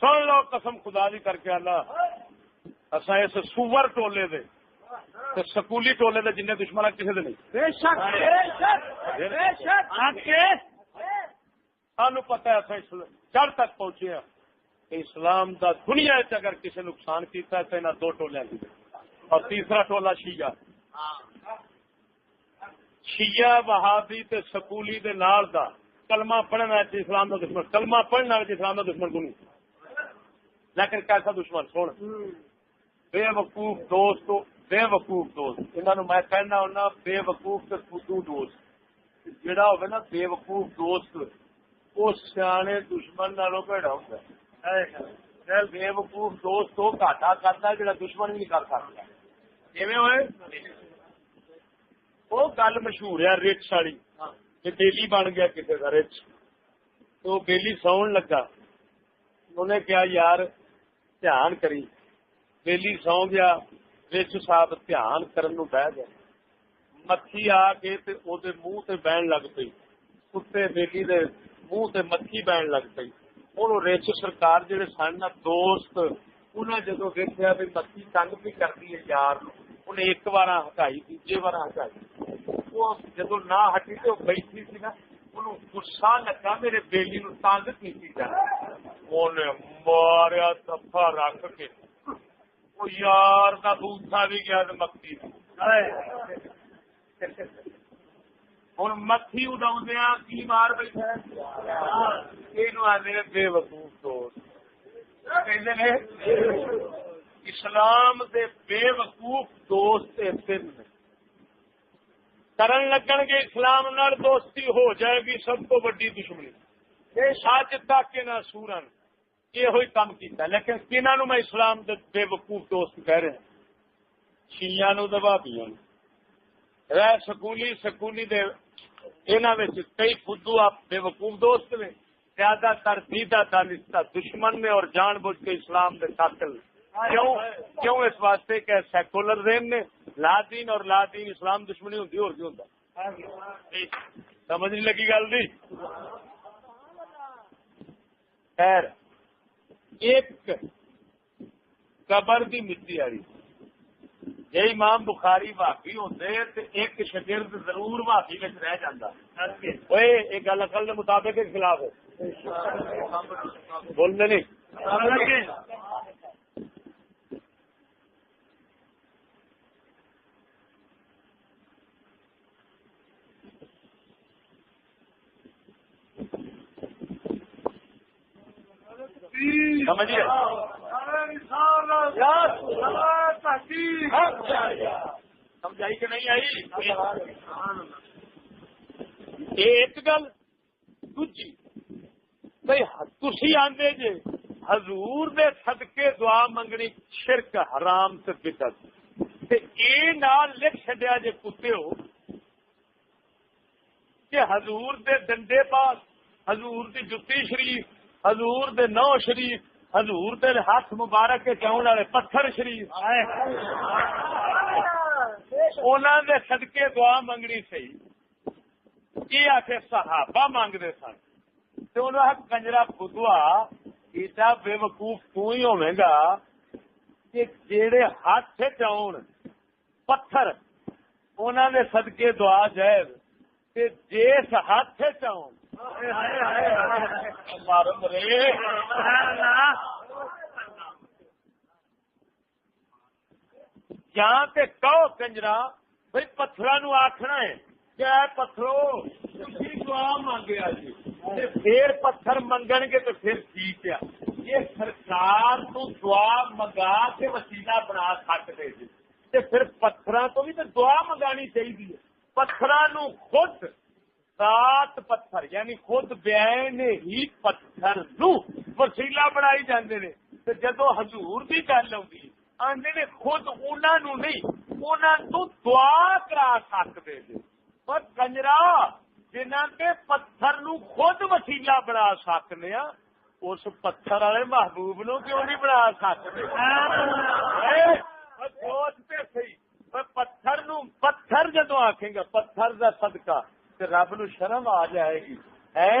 سن لو قسم خدا بھی کر کے آنا اصا اس سور ٹولے دے سکولی ٹولے دے جن دشمن کسی دے نہیں سانو پتا ہے چڑھ تک پہنچے ہیں کہ اسلام دا دنیا اگر کسی نقصان کیتا ہے تو انہاں دو ٹولے اور تیسرا ٹولا شیعہ شیعہ وہابی تے سکولی دے نال دا کلمہ پڑھنا ہے اسلام دا دشمن کلمہ پڑھنا ہے اسلام دا دشمن کو نہیں لیکن کیسا دشمن سن بے وقوف دوست بے وقوف دوست انہوں میں کہنا ہونا بے وقوف تے فدو دوست جڑا ہوگا نا بے وقوف دوست وہ سیانے دشمن نالوں بھڑا ہوتا ہے بے وقوف دوست وہ گھاٹا کرتا ہے جڑا دشمن بھی نہیں کر سکتا ایویں ہوئے وہ گل مشہور ہے رچ والی بیلی بن گیا کسی کا رچ تو بیلی سون لگا انہیں کیا یار دھیان کری بیلی سو گیا رچ صاحب دھیان کرن بہ گیا مکھی آ کے منہ تے بہن لگ پئی کتے بیلی دے منہ تے مکھی بہن لگ پئی ہوں رچ سرکار جہے سن دوست انہیں جدو دیکھا بھی مکھی تنگ بھی کرتی ہے یار انہیں ایک بار ہٹائی دوجے بار ہٹائی وہ جدو نہ ہٹی تو بیٹھی سی نا انہوں غصہ لگا میرے بیلی نو تنگ کی ماریا دفا رکھ کے وہ یار کا دوسرا بھی گیا مکھی ہوں مکھی اڈا کی مار بیٹھا یہ بے وقوف دوست اسلام دے بے وقوف دوست کرن لگن گے اسلام نال دوستی ہو جائے گی سب کو بڑی دشمنی اج تک نہ سورن یہ کام کیتا، لیکن کنہوں میں اسلام دے بے وقوف دوست کہہ رہے ہیں؟ شیعہ نو تے وہابیاں نو۔ رہ سکولی دے انہاں وچ کئی فدو آپ بے وقوف دوست نے، زیادہ تر دیدہ دانستہ دشمن نے اور جان بوجھ کے اسلام دے قاتل۔ کیوں اس واسطے کہ سیکولر ذہن نے لا دین اور لا دین اسلام دشمنی ہوندی اور کی ہوندا۔ سمجھ نہیں لگی گل دی؟ خیر ایک قبر دی مٹی والی جی امام بخاری واقعی ہوتے تو ایک شگرد ضرور واقعی میں رہ جاتا۔ یہ گل عقل کے مطابق کے خلاف ہے، بولنے نہیں۔ سمجھیے سمجھائی کہ نہیں آئی؟ ایک گل دوجی بھائی تسی آندے جے حضور دے صدقے دعا منگنی شرک حرام تے بدعت تے اے نال لکھ چھڈیا جے کتے ہو کہ حضور دے ڈنڈے پاس، حضور دی جتی شریف، حضور دے نو شریف، حضور دے ہاتھ مبارک کے چاؤن والے پتھر شریف، انہاں دے صدقے دعا منگنی سی۔ یہ آ کے صحابہ مانگتے سن تو انہوں نے کنجرا بدوا ایڈا بے وقوف تو ہی ہوے گا کہ جیڑے ہاتھ چاؤن پتھر انہوں نے صدقے دعا جائز تے جس ہاتھ چاؤن جہاں تے کہو کنجرا بھائی پتھراں نو آکھنا ہے کیا پتھرو تسی دعا مانگیا جی پھر پتھر منگن گے تو پھر ٹھیک ہے، یہ سرکار تو دعا منگا کے وسیلہ بنا سکتے جی تے پھر پتھراں تو بھی تو دعا منگانی چاہیے۔ پتھراں نو خود ذات پتھر یعنی خود بیان ہی پتھر نو وسیلہ بنائی جاندے نے تے جدو حضور دی گل آندی آندے نے خود انہاں نو نہیں انہاں تو دعا کرا سکتے جی۔ پر کنجرا جنہاں کے پتھر نو خود وسیلہ بنا سکنے ہاں اس پتھر والے محبوب نو کیوں نہیں بنا سکتے؟ سوچتے صحیح پتھر نو پتھر جدو آکھیں گا پتھر دا صدقہ تے رب نو شرم آ جائے گی ہے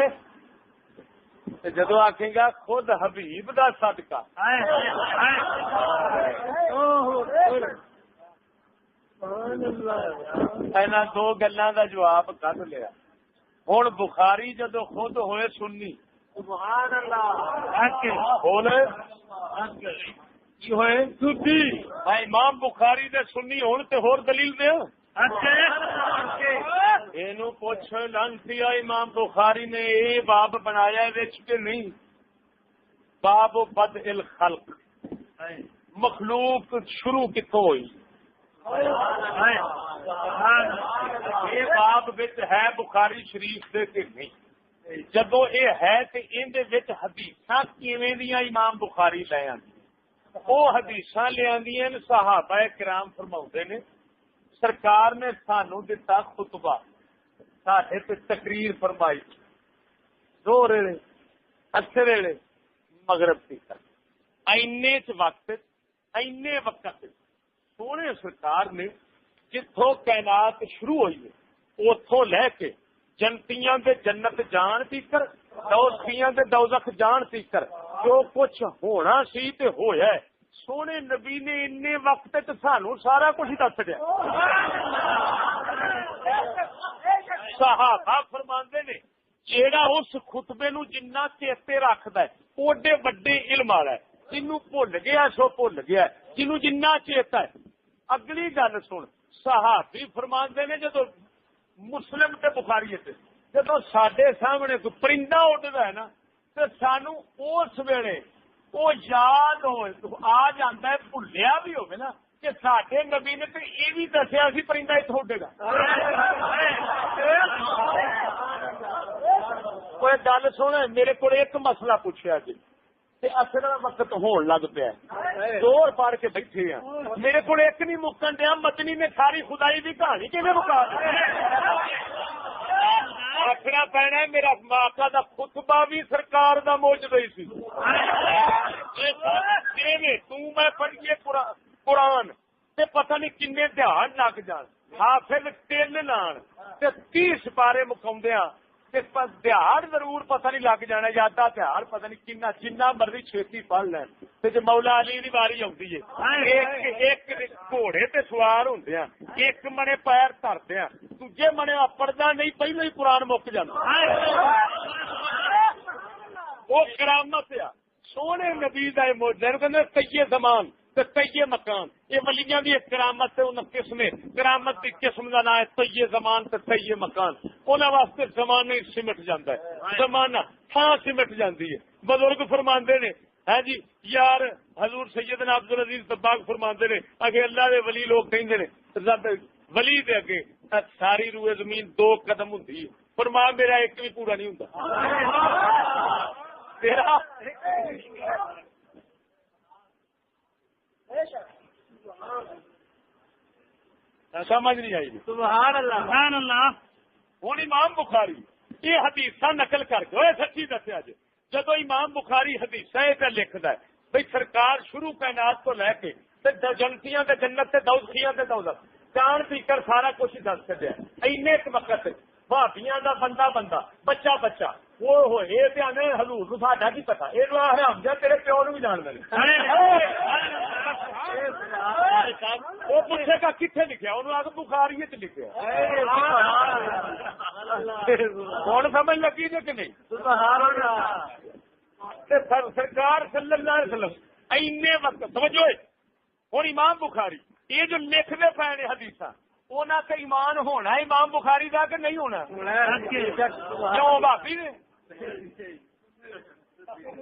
جدو آکھیں گا خود حبیب دا صدقہ۔ اینا دو گلاں دا جواب کڈ لیا۔ ہن بخاری جدو خود ہوئے سنی سبحان اللہ بولے کی ہوئے سنی امام بخاری دے سنی ہون تے ہور دلیل دے اینو پوچھ لانتی امام بخاری نے یہ باب بنایا وچ کہ نہیں؟ باب بدء الخلق مخلوق شروع کتوں ہوئی؟ یہ باب وچ ہے بخاری شریف دے کہ نہیں؟ جدو یہ ہے تو اندے وچ حدیثاں کیویں دیاں امام بخاری لے آندی؟ وہ حدیثاں لے آندی ہیں صحابہ کرام فرماؤندے نے سرکار نے سانو دتا خطبہ ساڈے تے تقریر فرمائی زور ویلے اثر ویلے مغرب تک اینے وقت اینے وقت سونے سرکار نے جتوں کائنات شروع ہوئی ہے اتوں لے کے جنتیاں دے جنت جان تیکر دوزخیاں دے دوزخ جان تیکر جو کچھ ہونا سی تے ہویا ہے سونے نبی نے انے وقت سانو سارا کچھ دس دیا۔ صحابہ فرماندے نے جیڑا اس خطبے نو جنہ چیتے رکھدا ہے اوڈے وڈے علم والا ہے، جنوں بھول گیا سو بھول گیا، جنوں جنہ چیتا ہے۔ اگلی گل سن صحابی فرماندے نے جدو مسلم تے بخاری تے جدو ساڈے سامنے کوئی پرندہ اڈدا ہے نا تے سانو اس ویلے وہ یاد ہو آ جاتا ہے بھولیا بھی ہوگا نا کہ ساڈے نبی نے تو یہ بھی دسیا سی پرندہ اتوں اڈے گا۔ کوئی گل سن میرے کو ایک مسئلہ پوچھا جی اثر وقت ہون لگ پیا زور پڑ کے بیٹھے ہیں میرے کو ایک نہیں مکن دیا مدنی نے ساری خدائی کی کہانی کیون مکا آخنا پینا میرا آقا دا خطبہ بھی سرکار دا موجودہ ہی سی میں پڑھیے قرآن تے پتہ نہیں کنے دھیان لگ جان حافظ 3 لان تے 30 پارے مکاؤندیاں دہاڑ ضرور پتہ نہیں لگ جانا یادا دہاڑ پتہ نہیں کنا جنہ مرضی چھتی پڑھ لین تے جو مولا علی دی واری آتی ہے ایک گھوڑے تے سوار ہوندے ہیں ایک منے پیر دھردے ہیں دوجے منے پڑھدا نہیں پہلے ہی قرآن مک جاندا وہ کرامت ہے سونے نبی دا معجزہ کہندے تیے زمان تیے مکان یہ ولیاں دی ایک کرامت ہے انہاں قسم کرامت دی قسم دا نام ہے تیے زمان تے تیے مکان انہاں واسطے زمانہ ہی سمٹ جاندا ہے زمانہ تھاں سمٹ جاندی ہے بزرگ فرماندے نے ہے جی یار حضور سیدنا عبدالعزیز دباغ فرماندے نے اگے اللہ دے ولی لوگ کہندے نے ولی دے اگے ساری روئے زمین 2 قدم ہوندی ہے فرما میرا ایک بھی پورا نہیں ہوندا تیرا سمجھ نہیں آئی سبحان اللہ سبحان اللہ ہوں امام بخاری یہ حدیث نقل کر کے سچی دسیا جی جدو امام بخاری حدیث لکھتا ہے بھائی سرکار شروع کائنات کو لے کے جنتیاں تے جنت تے دوزخیاں تے دولت جان پی کر سارا کچھ دس چلیا اینے وقت بھابیاں دا بندہ بچہ وہ ہوئے آنے حضور نو ساڈا کی پتا یہ حرام جا تیرے پیو نو بھی جان دے وہ پوچھے گا کتنے لکھا انہوں آ کے بخاری لکھا کون سمجھ لگی جی کہ نہیں سرکار صلی اللہ علیہ وسلم اینے وقت سمجھو ہوں امام بخاری یہ جو لکھتے پے نے حدیث انہوں کا ایمان ہونا امام بخاری کا کہ نہیں ہونا کیوں بھابی نے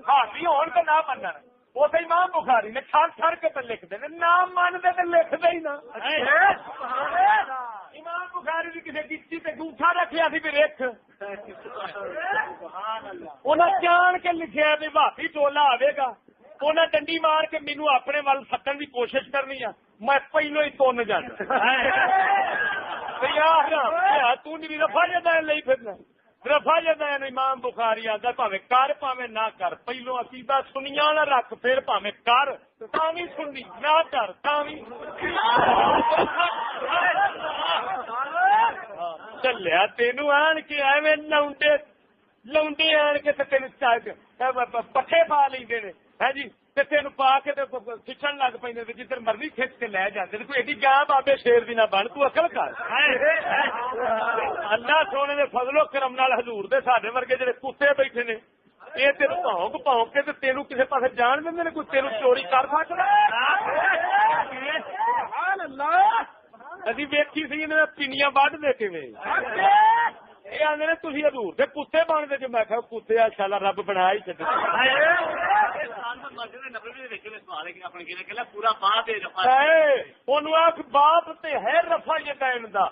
بھابی ہون تو نہ مننا وہ تو امام بخاری نے چھڑ کے تو لکھتے ہیں نام مانتے تو لکھتے ہی نا امام بخاری بھی کسی گچی تے گوٹھا رکھا سی بھی رکھ انہیں جان کے لکھا بھی بھابی ٹولا آئے گا انہیں ڈنڈی مار کے مینو اپنے ول سٹن کی کوشش کرنی ہے میں پہلو ہی تن جانا تھی رفا جدین لے پھرنا رفا جدین امام بخاری آتا پاوے کر پاوے نہ کر پہلو عقیدہ سنیا نہ رکھ پھر پاوے کر تھی سننی نہ کر چلیا تینوں آن کے ایویں لونڈے آن کے تین پٹھے پا لیں ہے جی تین پا کے کھچن لگ پہ جدھر مرضی کھچ کے لے جاتے کوئی ایڈی گاہ بابے شیر دی نہ بن تو اکل کر اللہ سونے دے فضل و کرم نال حضور دے ساڈے ورگے جڑے کتے بیٹھے نے یہ تین پونک کے تینوں کسی پاس جان دیں کوئی تینوں چوری کر سکتا ابھی ویکھی سی پینیاں وڈ دے کے یہ آدھے نے تھی حضور دے کتے بنتے جو میں کتے شالا رب بنا ہی چلے باپ تے ہے رفا جدین دا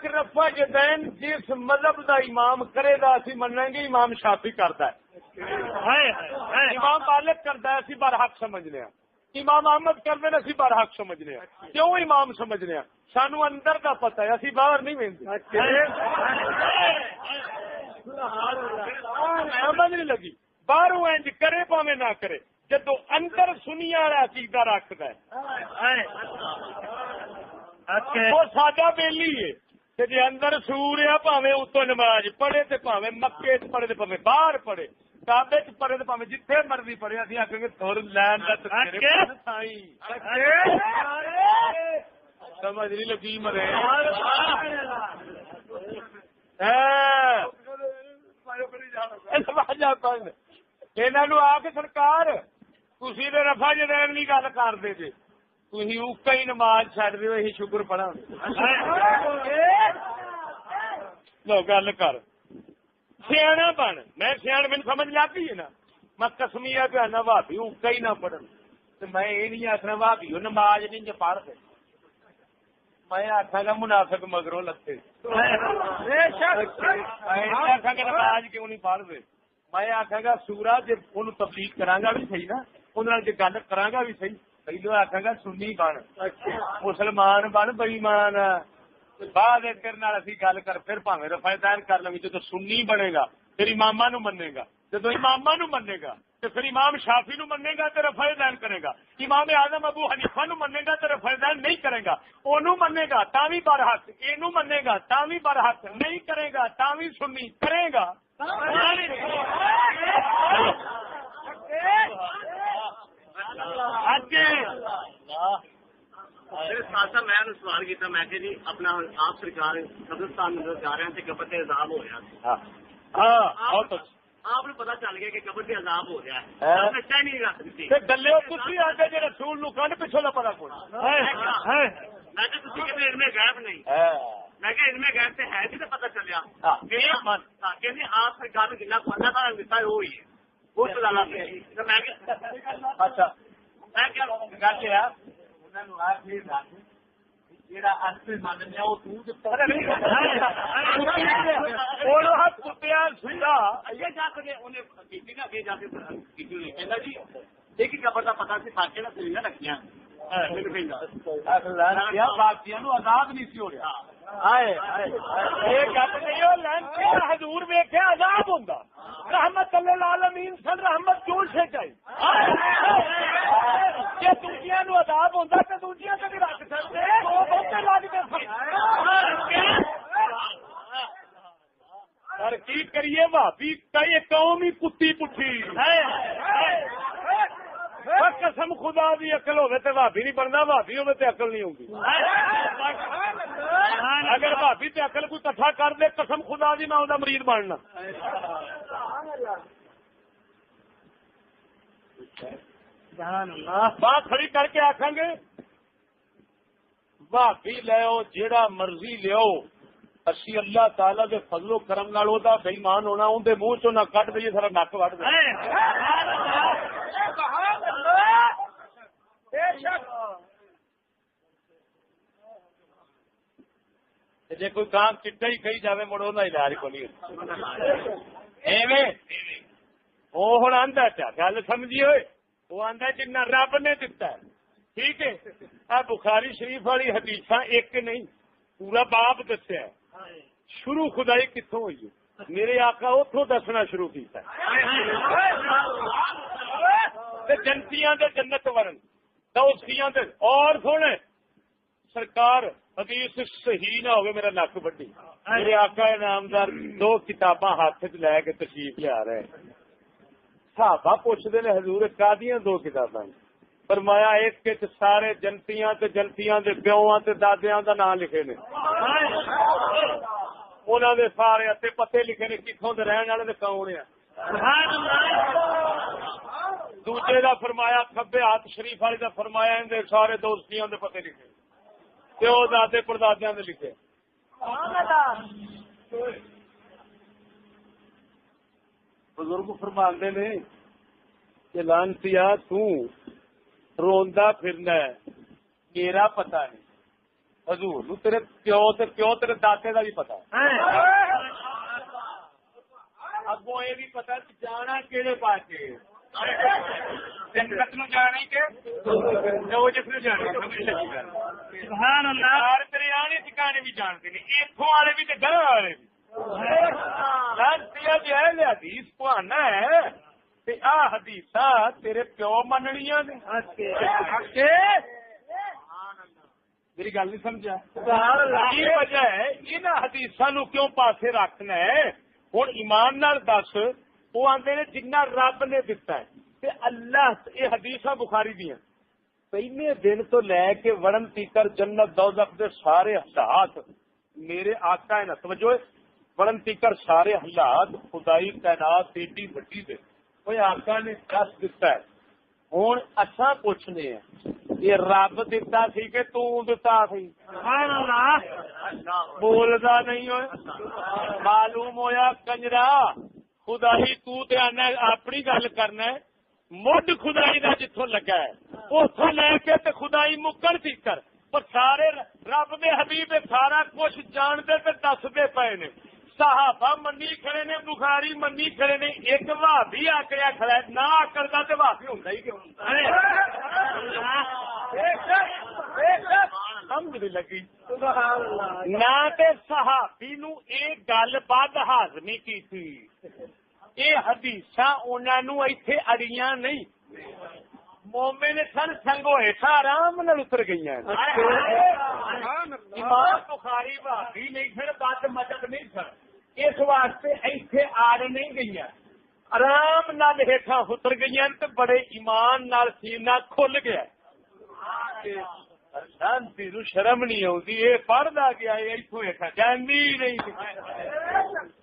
رفا جدین جس مذہب دا امام کرے گا اسی منیں گے امام شافعی کرتا ہے امام مالک کرتا ہے اسی برحق سمجھنے ہیں امام احمد کرتے ہیں اسی برحق سمجھنے ہیں کیوں امام سمجھنے ہیں سانو اندر کا پتہ ہے اسی باہر نہیں ملتے سمجھ نہیں لگی باہروں انج کرے پاوے نہ کرے جدو اندر سنیا والا عقیدہ رکھتا ہے وہ سادہ بیلی ہے جی اندر سور ہے پاوے اتو نماز پڑھے تے پاوے مکے چ پڑھے تے پاوے باہر پڑھے کعبے چ پڑھے تے پاوے جتھے مرضی پڑھے اسی آکھیں گے تھوڑ لین دا سمجھ نہیں لگی مرے آ کے سرکار تھی رفا جدین کی گل کرتے جی تھی اکا ہی نماز چڈ دو یہ شکر پڑھا لو گل کر سیاح بن میں سیاح مین سمجھ لگ گئی ہے نا میں کسمیا پہنا بھابی اکا ہی نہ پڑھن میں یہ نہیں آخنا بھابی نماز نہیں جو پڑھ دے میں آخا گا منافق مگروں لتے آخا گا نماز کیوں نہیں پڑھ دے میں آخا گا سورا جی ان تبلیغ کرا بھی صحیح نا انہوں نے گل کرا بھی صحیح پہلو آخا گا سنی بن مسلمان بن بئیمان بعد اسی گل کر پھر پاویں رفع دین کر لیں جب سنی بنے گا پھر امام نو منے گا جب امام نو منے گا تو پھر امام شافی نو منے گا تو رفع دین کرے گا امام اعظم ابو حنیفہ نو منے گا تو رفع دین نہیں کرے گا اونوں منے گا تا بھی برحق اینو منے گا تا بھی برحق نہیں کرے گا تا بھی سنی کرے گا میں سوال کیا میں کہ جی اپنا آپ سرکار قبرستان میں جا رہے ہیں قبر سے عذاب ہو رہا آپ نے پتا چل گیا کہ قبر سے عذاب ہو رہا ہے سچائی نہیں رکھ دیتی گلے کسی آگے جی رسول نو کھڑ پچھو کا پتا کون میں کہ تھی کہ علم غیب نہیں میں کہ علم غیب سے ہے تو پتا چلیا کہ آپ سرکار نے جنہیں پتا تھا دیتا ہے وہی ہے وہ چلانا اچھا میں کیا گل ہے قبر کا پتا سی باقی نہ رکھیاں باقی آزاد نہیں سی ہو رہا حضور ویخیا عذاب ہوتا رحمت للعالمین سن رحمت کیوں سے چاہیے جی دوسرے نو عذاب ہوتا تو دوسرے سے نہیں رکھ سکتے ترکیب کریے بھابی کئی قوم ہی کتی پٹھی قسم خدا دی عقل ہوے تے بھابی نہیں بننا بھابی ہوے تے عقل نہیں ہوگی اگر بھابی تے عقل کوئی کٹھا کر دے قسم خدا دی میں اوندا مرید بننا بات کھڑی کر کے آکھاں گے بھابی لیو جیڑا مرضی لیو اسی اللہ تعالی دے فضل و کرم نال اودا بے ایمان ہونا اون دے منہ چوں نہ کٹ دئیے سارا نک وڈ دے جی کوئی کام چٹا ہی کہی جائے مڑ وہ علاج کو نہیں وہ ہوں آدھا چا گل سمجھی ہوئے وہ آدھا جنا رب نے دتا ہے ٹھیک ہے آ بخاری شریف والی حدیث ایک نہیں پورا باب دسیا شروع خدائی کتوں ہوئی ہے میرے آقا اتوں دسنا شروع کیتا جنتیاں دے جنت ورن دوستیاں دے اور سونے سرکار حدیث صحیح نہ ہوگی میرا نک بڈی میرے آقا انعامدار 2 کتاباں ہاتھ چ لے کے تشریف لیا رہے صحابہ پوچھتے ہیں حضور کادیاں 2 کتاباں فرمایا ایک کے سارے جنتیاں دے پیواں تے دادیاں دا نام لکھے نے انہاں دے سارے اتے پتے لکھے نے کتھوں دے رہن والے تے کون ہیں دوسرے دا فرمایا کھبے ہاتھ شریف والے دا فرمایا ان دے سارے دوستیاں دے پتے لکھے پیو دادے پردادیاں دے لکھے بزرگ فرماندے نے کہ لانتیا تو روندا پھرنا ہے میرا پتا نہیں حضور نو تیرے پیو تیرے دادے دا بھی پتا اگوں یہ بھی پتا جانا کہڑے پاسے جنت نو جانا کہ جس نو جانا سبحان اللہ تیرے آنے ٹھکانے بھی جانتے نہیں اتوں والے بھی گھر والے بھی جو ہے حدیث پوانا ہے آ حدیث تیرے پیو مننیاں میری گل نہیں سمجھا یہ وجہ ہے ان حدیثاں کیوں پاسے رکھنا ہے ہوں ایمان نال دس وہ آتے نے جنہ رب نے دتا ہے اللہ یہ حدیث بخاری دیا پہلے دن تو لے کے وڑن تیکر جنت دوزخ دے سارے حالات میرے آقا ہے نا سمجھو وڑن تیکر سارے حالات خدائی کائنات ایڈی بڑی دے وہ آقا نے دس دتا ہے ہوں اچھا پوچھنے ہیں یہ رب دتا سی کہ دتا سی بولدا نہیں ہوئے معلوم ہویا کنجرا خدائی تے آنا اپنی گل کرنا ہے مڈ خدائی کا جتوں لگا ہے اتوں لے کے تے خدائی مکر تیکر پر سارے رب دے حبیب سارا کچھ جانتے تے دستے پے نے صحابہ منی کھڑے نے، بخاری منی کھڑے نے، ایک بھابی آکڑیا کھڑا ہے، نہ آکڑتا تو بھابی ہوتا ہی کیوں؟ سمجھ نہیں لگی نہ تے صحابی نو ایک گل بد ہاضمی کی تھی، یہ حدیثاں انہوں ایتھے اڑیاں نہیں، مومن سن سنگو ہیٹھا آرام نال اتر گئی ہیں۔ امام بخاری بھابی نہیں سن، بد مذہب نہیں سن، اس واسطے ایتھے آڑ نہیں گئی ہیں، آرام نال ہیٹھا اتر گئی ہیں، تو بڑے ایمان نال سینہ کھل گیا۔ شانتی نو شرم نہیں آتی، یہ پڑھتا گیا اتوں ہیٹھا جاندی نہیں،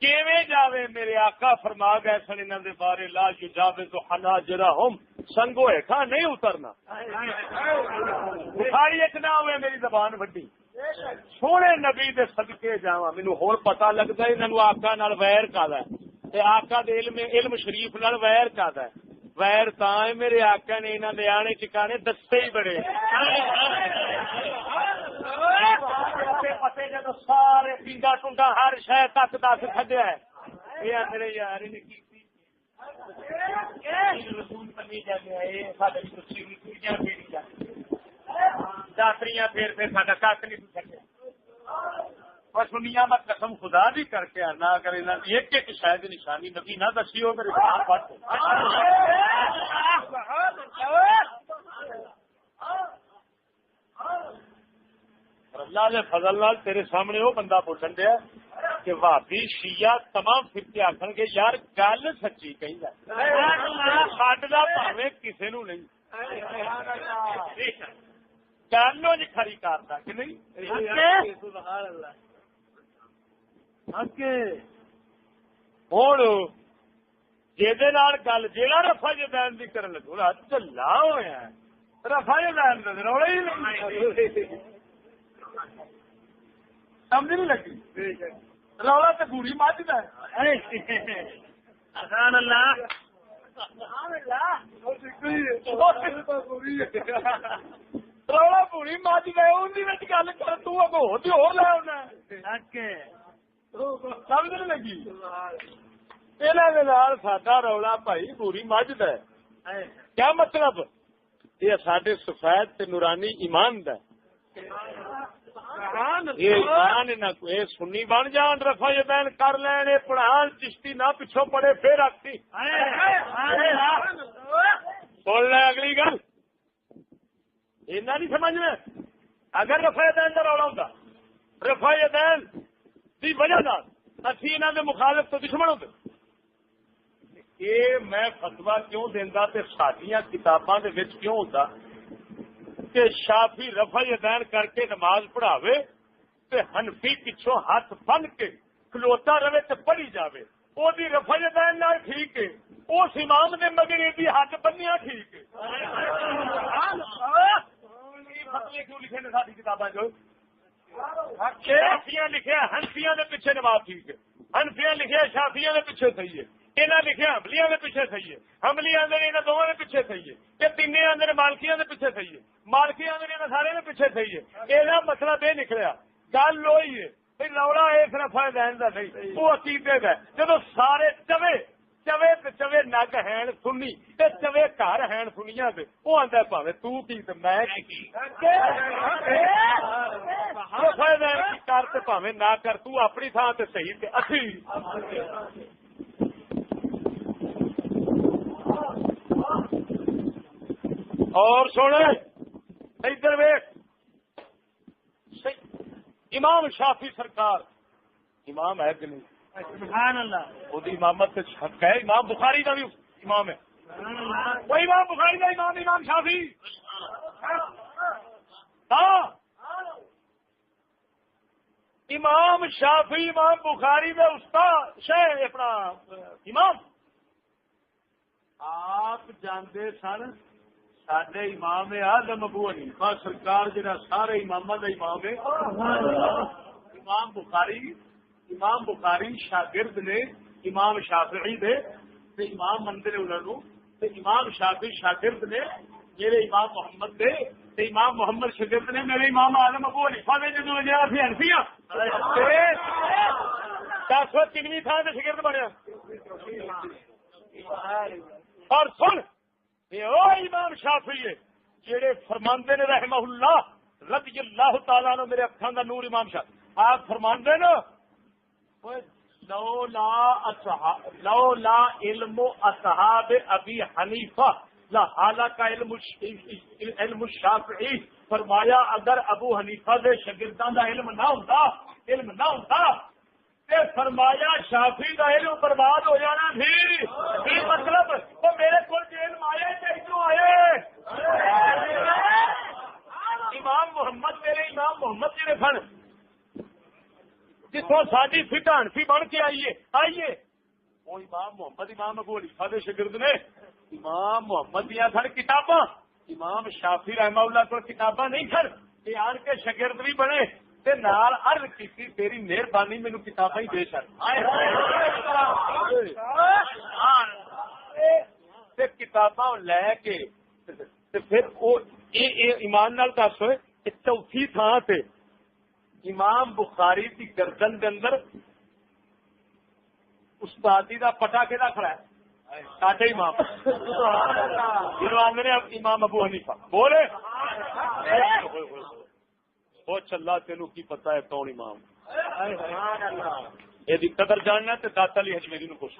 کیویں جاوے؟ میرے آقا فرما گئے سن انہاں دے بارے، لا یجاوز حناجرہم، سنگو ہیٹھا نہیں اترنا۔ بخاری ایک نہ ہوئے میری زبان وڈی، سونے نبی دے صدقے جاواں، مینوں ہور پتہ لگدا انہاں آقا نال ویر کادا ہے، تے آقا دے علم شریف نال ویر کادا ہے؟ ویر تاں میرے آقا نے انہاں دے آنے ٹکانے دستے ہی بڑے، پتے جدو سارے پینڈا ٹنڈا ہر شہ تک دس کھڈیا ہے، یہ آخر یار انہیں کی داتریاں پھر ساڈا کھ نہیں سکے۔ اور سنیا میں قسم خدا بھی کر کے آنا، اگر ایک ایک شاید نشانی نبی نہ دسی ہو میرے پٹ اللہ نے فضل لال تیرے سامنے وہ بندہ پوچھن دیا کہ وہابی شیعہ تمام فرقے آخر گے یار گل سچی کہیں سڈا پاوے کسی نو نہیں، گلوں جی کھڑی کرتا کہ نہیں؟ ہوں جہد گل جہاں رفا جدین کی کرن لگو چلا ہوا رفا جدین رولا ہی نہیں، سمجھ نہیں لگی؟ رولا تو بوڑھی مجھ کا رولا بوڑھی مجھ کا گل کر تگو ہو لے آنا، سمجھ نہیں لگی؟ یہاں ساڈا رولا بھائی بوڑھی مجھ کا کیا مطلب؟ یہ سارے سفید تے نورانی ایمان دا یہ سنی بن جان رفا جدین کر لین پڑھان چشتی نہ پچھوں پڑے پھر آخری سن لے اگلی گل ایسا نہیں سمجھنا۔ اگر رفا جدین کا رولا ہوتا رفا جدین کی وجہ اسی انہوں کے مخالف تو دشمن ہوتے، یہ میں فتوا کیوں دینا تے ساڈیاں کتاباں دے وچ کیوں ہوتا کہ شافی رفع یدین کر کے نماز پڑھاوے تے حنفی پچھوں ہاتھ بن کے کھلوتا رہے تے پڑھی جاوے، وہ دی رفع یدین نال ٹھیک ہے، اس امام نے مگر یہ ہاتھ بنیا ٹھیک ہے۔ فتوے کیوں لکھے نے ساری کتاباں جو شافیاں لکھیا حنفیاں دے پیچھے نماز ٹھیک ہے، حنفیاں لکھیا شافیاں دے پیچھے صحیح ہے، انہیں لکھیا حملیاں دے پیچھے صحیح ہے، حملی آدھے انہیں دونوں دے پیچھے صحیح ہے، یہ تین آدھے مالکیاں دے پیچھے صحیح ہے، مالکی آدھے انہیں سارے دے پیچھے صحیح ہے۔ یہ مطلب یہ نکلیا گل وہی ہے بھائی رولا اس رفع دین کا نہیں، وہ عقیدے کا جب سارے چوے چوے چوے نگ ہیں سنی چوے گھر ہیں سنیا سے وہ آتا پاوے تو کی میں رفع دین کی کر تے پاوے نہ کر، تو اپنی تھان تے صحیح تے اسی اور سونے ادھر ویکھ امام شافی سرکار امام ہے کہ نہیں؟ سبحان اللہ، وہ امامت سے شک ہے، امام بخاری کا بھی امام ہے، وہ امام بخاری کا امام امام شافی ہاں امام شافی امام بخاری کا استاد شہ اپنا امام آپ جانتے سن سڈے امام اعظم ابو حنیفہ سرکار جہاں سارے امام کا امام ہے امام بخاری شاگرد نے امام شافعی دے تے امام منتے نے انہوں تے امام شافعی شاگرد نے میرے امام محمد دے تے امام محمد شاگرد نے میرے امام اعظم ابو حنیفہ نے جدو گیا سی حنفیاں 10 کنویں تھان سے شگرد بنیا. اور سن یہ امام شافعی ہے جڑے فرماندے نے رحمہ اللہ رضی اللہ تعالیٰ عنہ میرے اکھاں دا نور امام شافعی آپ فرماندے نا لولا علم اصحاب ابی حنیفہ لہلک علم الشافعی. فرمایا اگر ابو حنیفہ دے شاگرداں دا علم نہ ہوندا تے فرمایا شافعی دا علم برباد ہو جانا بھی. کی مطلب وہ میرے کو علم آیا تے ادھروں آئے امام محمد میرے امام محمد جڑے سن جتوں ساری فٹا حنفی بن کے آئیے وہ امام محمد امام ابو حنیفہ دے شاگرد نے. امام محمد دیا سن کتاباں امام شافعی رحمہ اللہ کو کتاباں نہیں سن کہ آن کے شاگرد بھی بنے تے نال عرض کیتی تیری مہربانی مینوں کتاباں ہی دے چھڈ تے کتاباں لے کے تے پھر او ایمان نال دس ہوئے چوتھی تھان تے امام بخاری کی گردن کے اندر استادی دا پٹا کہڑا کھڑا ہے ساڈے امام جنہوں آدھے امام ابو حنیفہ بولے وہ چلا تینوں کی پتا ہے کون امام یہ قدر جاننا تو داتا علی حجویری نو پوچھ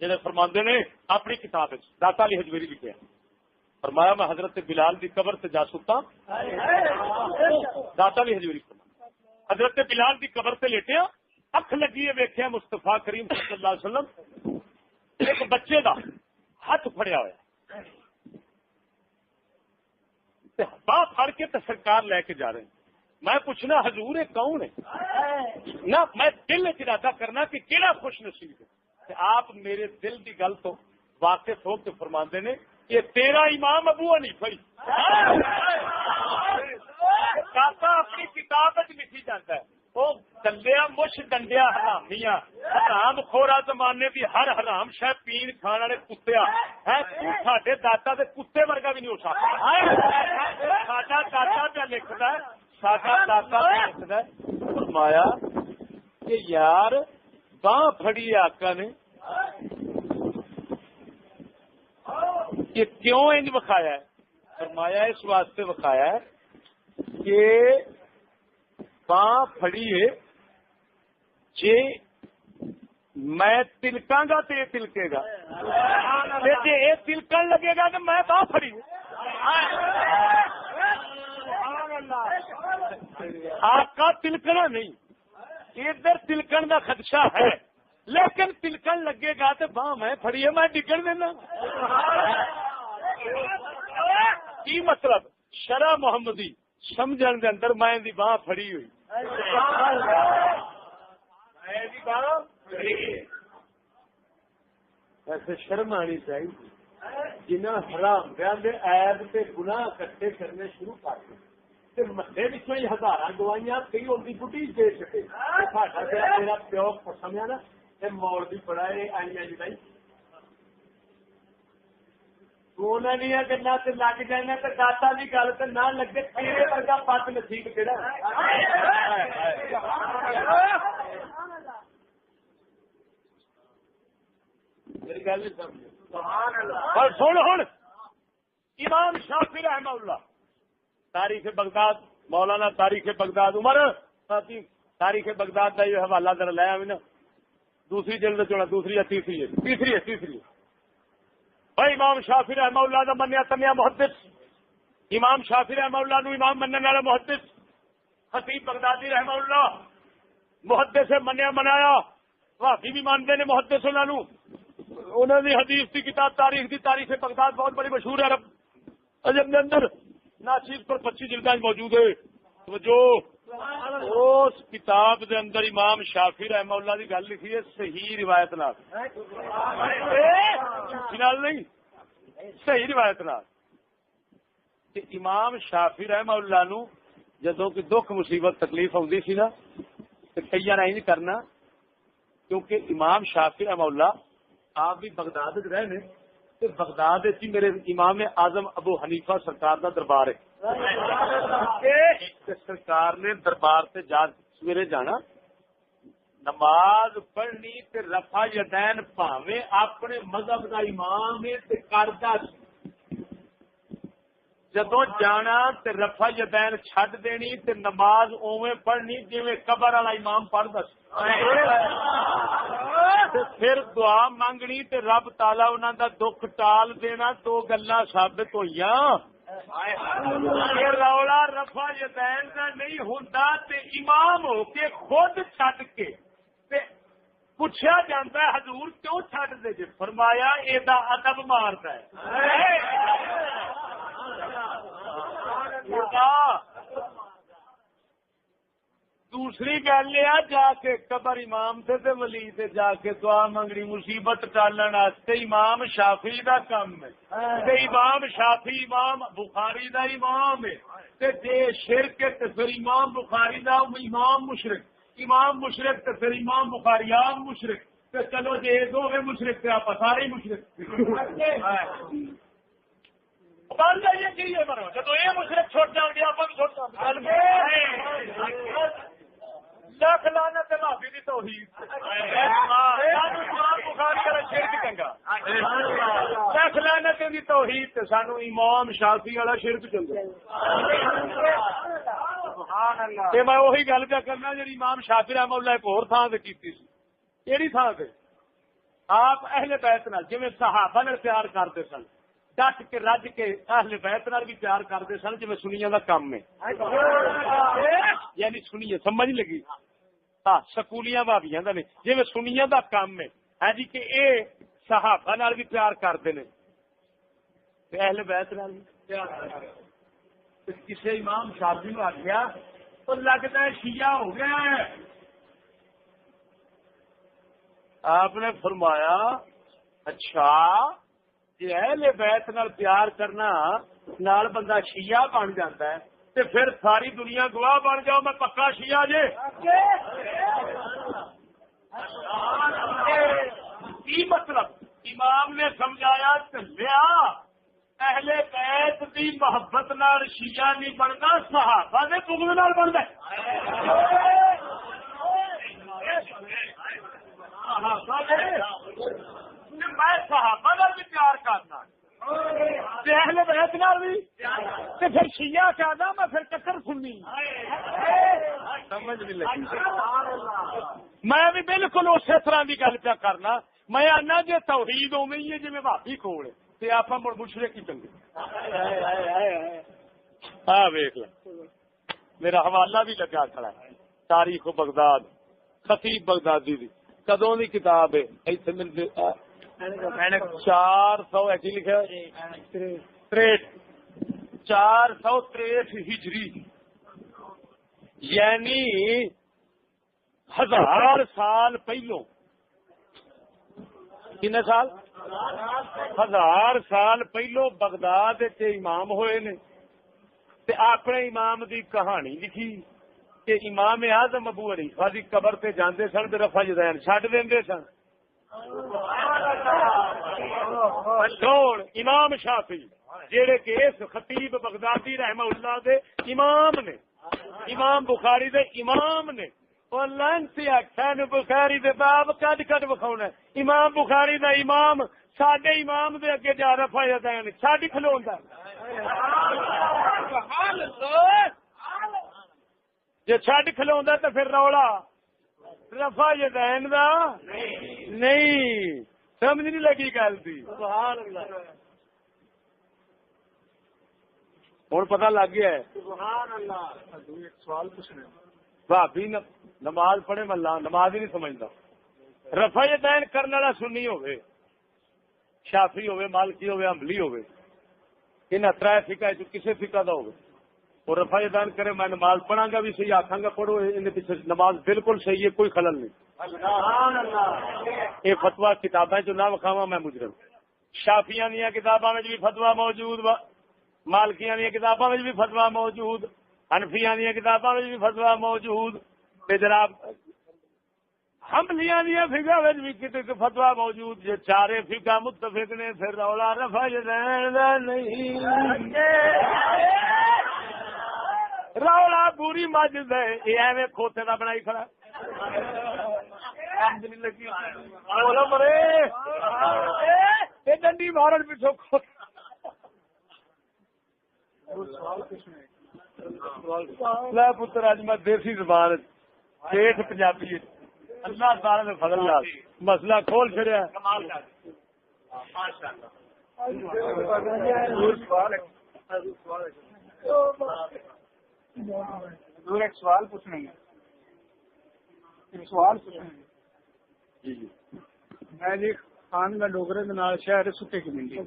جڑے فرماندے نے اپنی کتاب داتا علی حجویری لکھے فرمایا میں حضرت بلال کی قبر سے جا سکتا داتا علی حجویری حضرت بلال کی قبر سے لیٹیا اکھ لگی ہے ویکھیا مصطفیٰ کریم صلی اللہ علیہ وسلم ایک بچے دا ہاتھ پھڑیا ہوا باہ پھڑ کے سرکار لے کے جا رہے ہیں. میں پوچھنا حضور یہ کون ہے نہ میں دل ارادہ کرنا کہ کیڑا خوش نصیب ہے. آپ میرے دل کی گل تو واقف ہو کے فرماندے نے یہ تیرا امام ابو حنیفہ اپنی کتاب لکھی جاتا ہے وہ دلیا مش ڈنڈیا حرامیاں حرام خورا زمانے کی ہر حرام شہ پین کھان والے کتیا ساڈے داتا دے کتے ورگا بھی نہیں ہو سکتا. ساڈا داتا پہ لکھتا ہے ساڈا داتا پہ لکھتا ہے فرمایا کہ یار باں پھڑی آقا نے یہ کیوں انج وکھایا ہے فرمایا اس واسطے وکھایا ہے کہ باں پھڑی ہے جے میں تلکاں گا تو یہ تلکے گا جی یہ تلکن لگے گا تو میں باں پھڑی آپ کا تلکنا نہیں ادھر تلکن کا خدشہ ہے لیکن تلکن لگے گا تو باں میں پھڑی ہے میں ڈگن دینا. کی مطلب شرع محمدی سمجھن دے اندر میں دی باں پھڑی ہوئی ایسے شرم آنی چاہیے جنہیں حرام دے عیب تے گناہ کٹھے کرنے شروع کر مدے پچھوں ہی ہزار گوائیاں کئی ہوتی بڑھی دے سکے میرا پیو سمجھا نا موڑ بھی پڑا آئیاں جائی گلا لگ جائیں تو داتا کی گل تو نہ لگے تیرے ورگا پت نصیب کہڑا میری گل نہیں سمجھ. سن ہوں امام شافعی رحمہ اللہ تاریخ بغداد مولانا تاریخ بغداد عمر تاریخ بغداد کا یہ حوالہ ذرا لیا بھی نا دوسری جلد چوڑا دوسری یا تیسری ہے تیسری بھائی امام شافعی رحمہ اللہ کا منیا تنیا محدث امام شافعی رحمہ اللہ نو امام مننے والا محدث خطیب بغدادی رحمہ اللہ محدث منیا منایا واقعی بھی مانتے ہیں محدث انہوں نے حدیث کی کتاب تاریخ بغداد بہت بڑی مشہور ہے عرب عجم کے اندر ناچیز پر 25 جلدیں موجود ہے تو جو اس کتاب دے اندر امام شافعی رحمہ اللہ کی گل لکھی ہے صحیح روایت نہیں صحیح روایت کہ امام شافعی رحمہ اللہ نو جدوں کوئی دکھ مصیبت تکلیف آتی سی نا تو کئی نہیں کرنا کیونکہ امام شافعی رحمہ اللہ آپ بھی بغداد رہے بغداد میرے امام اعظم ابو حنیفہ سرکار دا دربار ہے. سرکار نے دربار سے جا سویرے جانا نماز پڑھنی تے رفع یدین پاویں اپنے مذہب دا امام ہے تے کردا جدوں جانا تے رفع یدین چھڈ دینی تے نماز اوویں پڑھنی جویں قبر والا امام پڑھدا سی. پھر دعا مانگنی تے رب تعالی انہاں دا دکھ ٹال دینا. دو گلاں ثابت ہوئیاں. رولا رفع یدین دا نہیں ہوندا تے امام ہو کے خود چھڈ کے پوچھا جاتا ہے حضور کیوں چھڈ دے جے؟ فرمایا اے دا ادب ماردا ہے. دوسری گل یہ جا کے قبر امام سے ولی سے جا کے دعا منگنی مصیبت ٹالن واسطے امام شافعی دا کام ہے. امام شافعی امام بخاری دا امام ہے. جے شرک ہے تو پھر امام بخاری دا امام مشرک، امام مشرک تو پھر امام بخاری عام مشرک. تو چلو جی دو مشرک تھے آپ سارے مشرک. بن جائیے چاہیے مرو جب یہ مشرق چھوٹ جان گے آپ چھوٹ لاکھ لانا معافی دی توحید بخاری والا شرک چنگا لاکھ لانا دی توحید سانو امام شافعی والا شرک چنگا. میں وہی گل پہ کرنا جی امام شافعی رحمہ اللہ ایک اور تھان سے کی کہڑی تھان سے آپ اہل بیت نال جویں صحابہ نال پیار کرتے سن ڈٹ کے رج کے اہل بیت نال بھی پیار کرتے سن جی سنیاں دا کام ہے. یعنی سنیے سمجھ لگی سکولیاں بھابیاں دا نہیں جی سنیاں دا کام ہے ہاں جی کہ اے صحابہ نال بھی پیار کرتے ہیں اہل بیت نال بھی پیار کرتے. کسی امام شافعی نو آخیا تو لگتا ہے شیعہ ہو گیا ہے. آپ نے فرمایا اچھا جی اہل بیت نال پیار کرنا نال بندہ شیعہ بن جاتا ہے تے پھر ساری دنیا گواہ بن جاؤ میں پکا شیعہ جے. کی مطلب امام نے سمجھایا چلیا اہل بیت دی محبت نال شیعہ نہیں بننا صحابہ دے بغض نال بندا ہے. میں صحابہ نال بھی پیار کرنا اہل بیت نال بھی پھر شیعہ کہنا میں پھر ککر سننی سمجھ نہیں لگی. میں بھی بالکل اسی طرح کی گل پہ کرنا. میں آنا جی توحید اوے ہی ہے جی میں بھابی کول تے آپ مڑ مشرک ہی چنگے. ہاں ویخ ل میرا حوالہ بھی لگا کھڑا ہے تاریخ بغداد خطیب بغدادی دی کدوں دی کتاب ہے 400 لکھا 463 ہجری یعنی 1000 سال پہلو. کنے سال 1000 سال پہلو بغداد کے امام ہوئے نے تے اپنے امام دی کہانی لکھی کہ امام اعظم ابو حنیفہ دی قبر تے جاندے سن تے رفع یدین چھڈ دیندے سن. امام شافعی جہے کہ اس خطیب بغدادی رحمہ اللہ دے امام نے امام بخاری دے امام نے اور لانتی آخر بخاری دے باب کد کد بکھاؤنا امام بخاری دا امام ساڈے امام دے اگے جا رفع یدین چھڈ کھلوندا جے چھڈ کھلوندا تے پھر رولا رفع یدین دا نہیں. سمجھ نہیں لگی گل دی. ہوں پتہ لگ گیا ہے. ایک سوال پوچھنا بھابی نماز پڑھے ملا نماز ہی نہیں سمجھتا. رفع یدین کرنے والا سنی ہوئے شافعی ہوئے مالکی ہوئے حنبلی ہوئے ان ترائے فقہ کسی فقہ دا ہوئے اور رفع یدین کرے میں نماز پڑھاں گا بھی صحیح آکھاں گا پڑھو ان پیچھے نماز بالکل صحیح ہے کوئی خلل نہیں. یہ فتوا کتابیں جو نہ وکھاواں میں مجرم. شافیاں دیا کتاباں میں بھی فتوا موجود مالکیاں دیا کتاباں میں بھی فتوا موجود حنفیاں دیا کتاباں میں بھی فتوا موجود. جناب حملیاں دیا فقہ بھی کتنے فتوا موجود جے چارے فقہ متفق نے پھر رولا رفع نہیں رولا پوری مسجد ہے یہ ایویں کھوتے کا بنائی کھڑا بولو مرے یہ ڈنڈی مارن پیچھو پتر اج میں دیسی زبان ٹھیٹھ پنجابی اللہ تعالی نے فضل نال مسئلہ کھول چھڑیا ایک سوال پوچھنا ہے جی میں جی خان کا ڈوگرے کے نال شہر سکے کی منڈی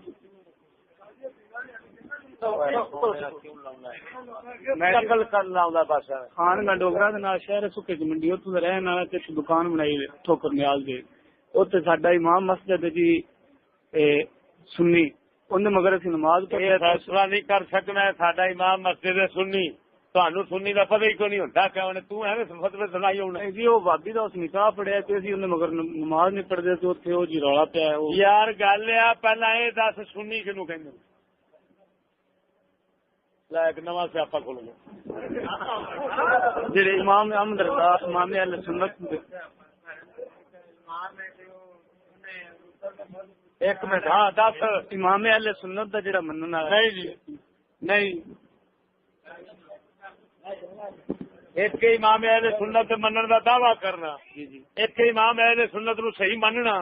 خان کا ڈوگرا شہر سکے کی منڈی اتوں رہن والا دکان بنائی ٹھوکر نیال دے اتنے ساڈا امام مسجد جی سنی ان مگر اسی نماز فیصلہ نہیں کر سکنا ساڈا امام مسجد سنی تہن سنی کا پتہ ہی کوئی نہیں ہوتا فتوی سنائی ہونا جی وہ بابی کا اس نکاح پڑھیا انہیں مگر نماز نہیں پڑھتے اتنے وہ جی رولا پیا یار گل آ پہلا یہ دس سنی کنو کہ ایک نواں سیاپا کھول گیا جی امام احمد رضا امام اہل سنت ایک منٹ ہاں دس امام اہل سنت کا جڑا مننا نہیں جی نہیں ایک امام اہل سنت منن کا دعوی کرنا ایک امام اہل سنت نو صحیح مننا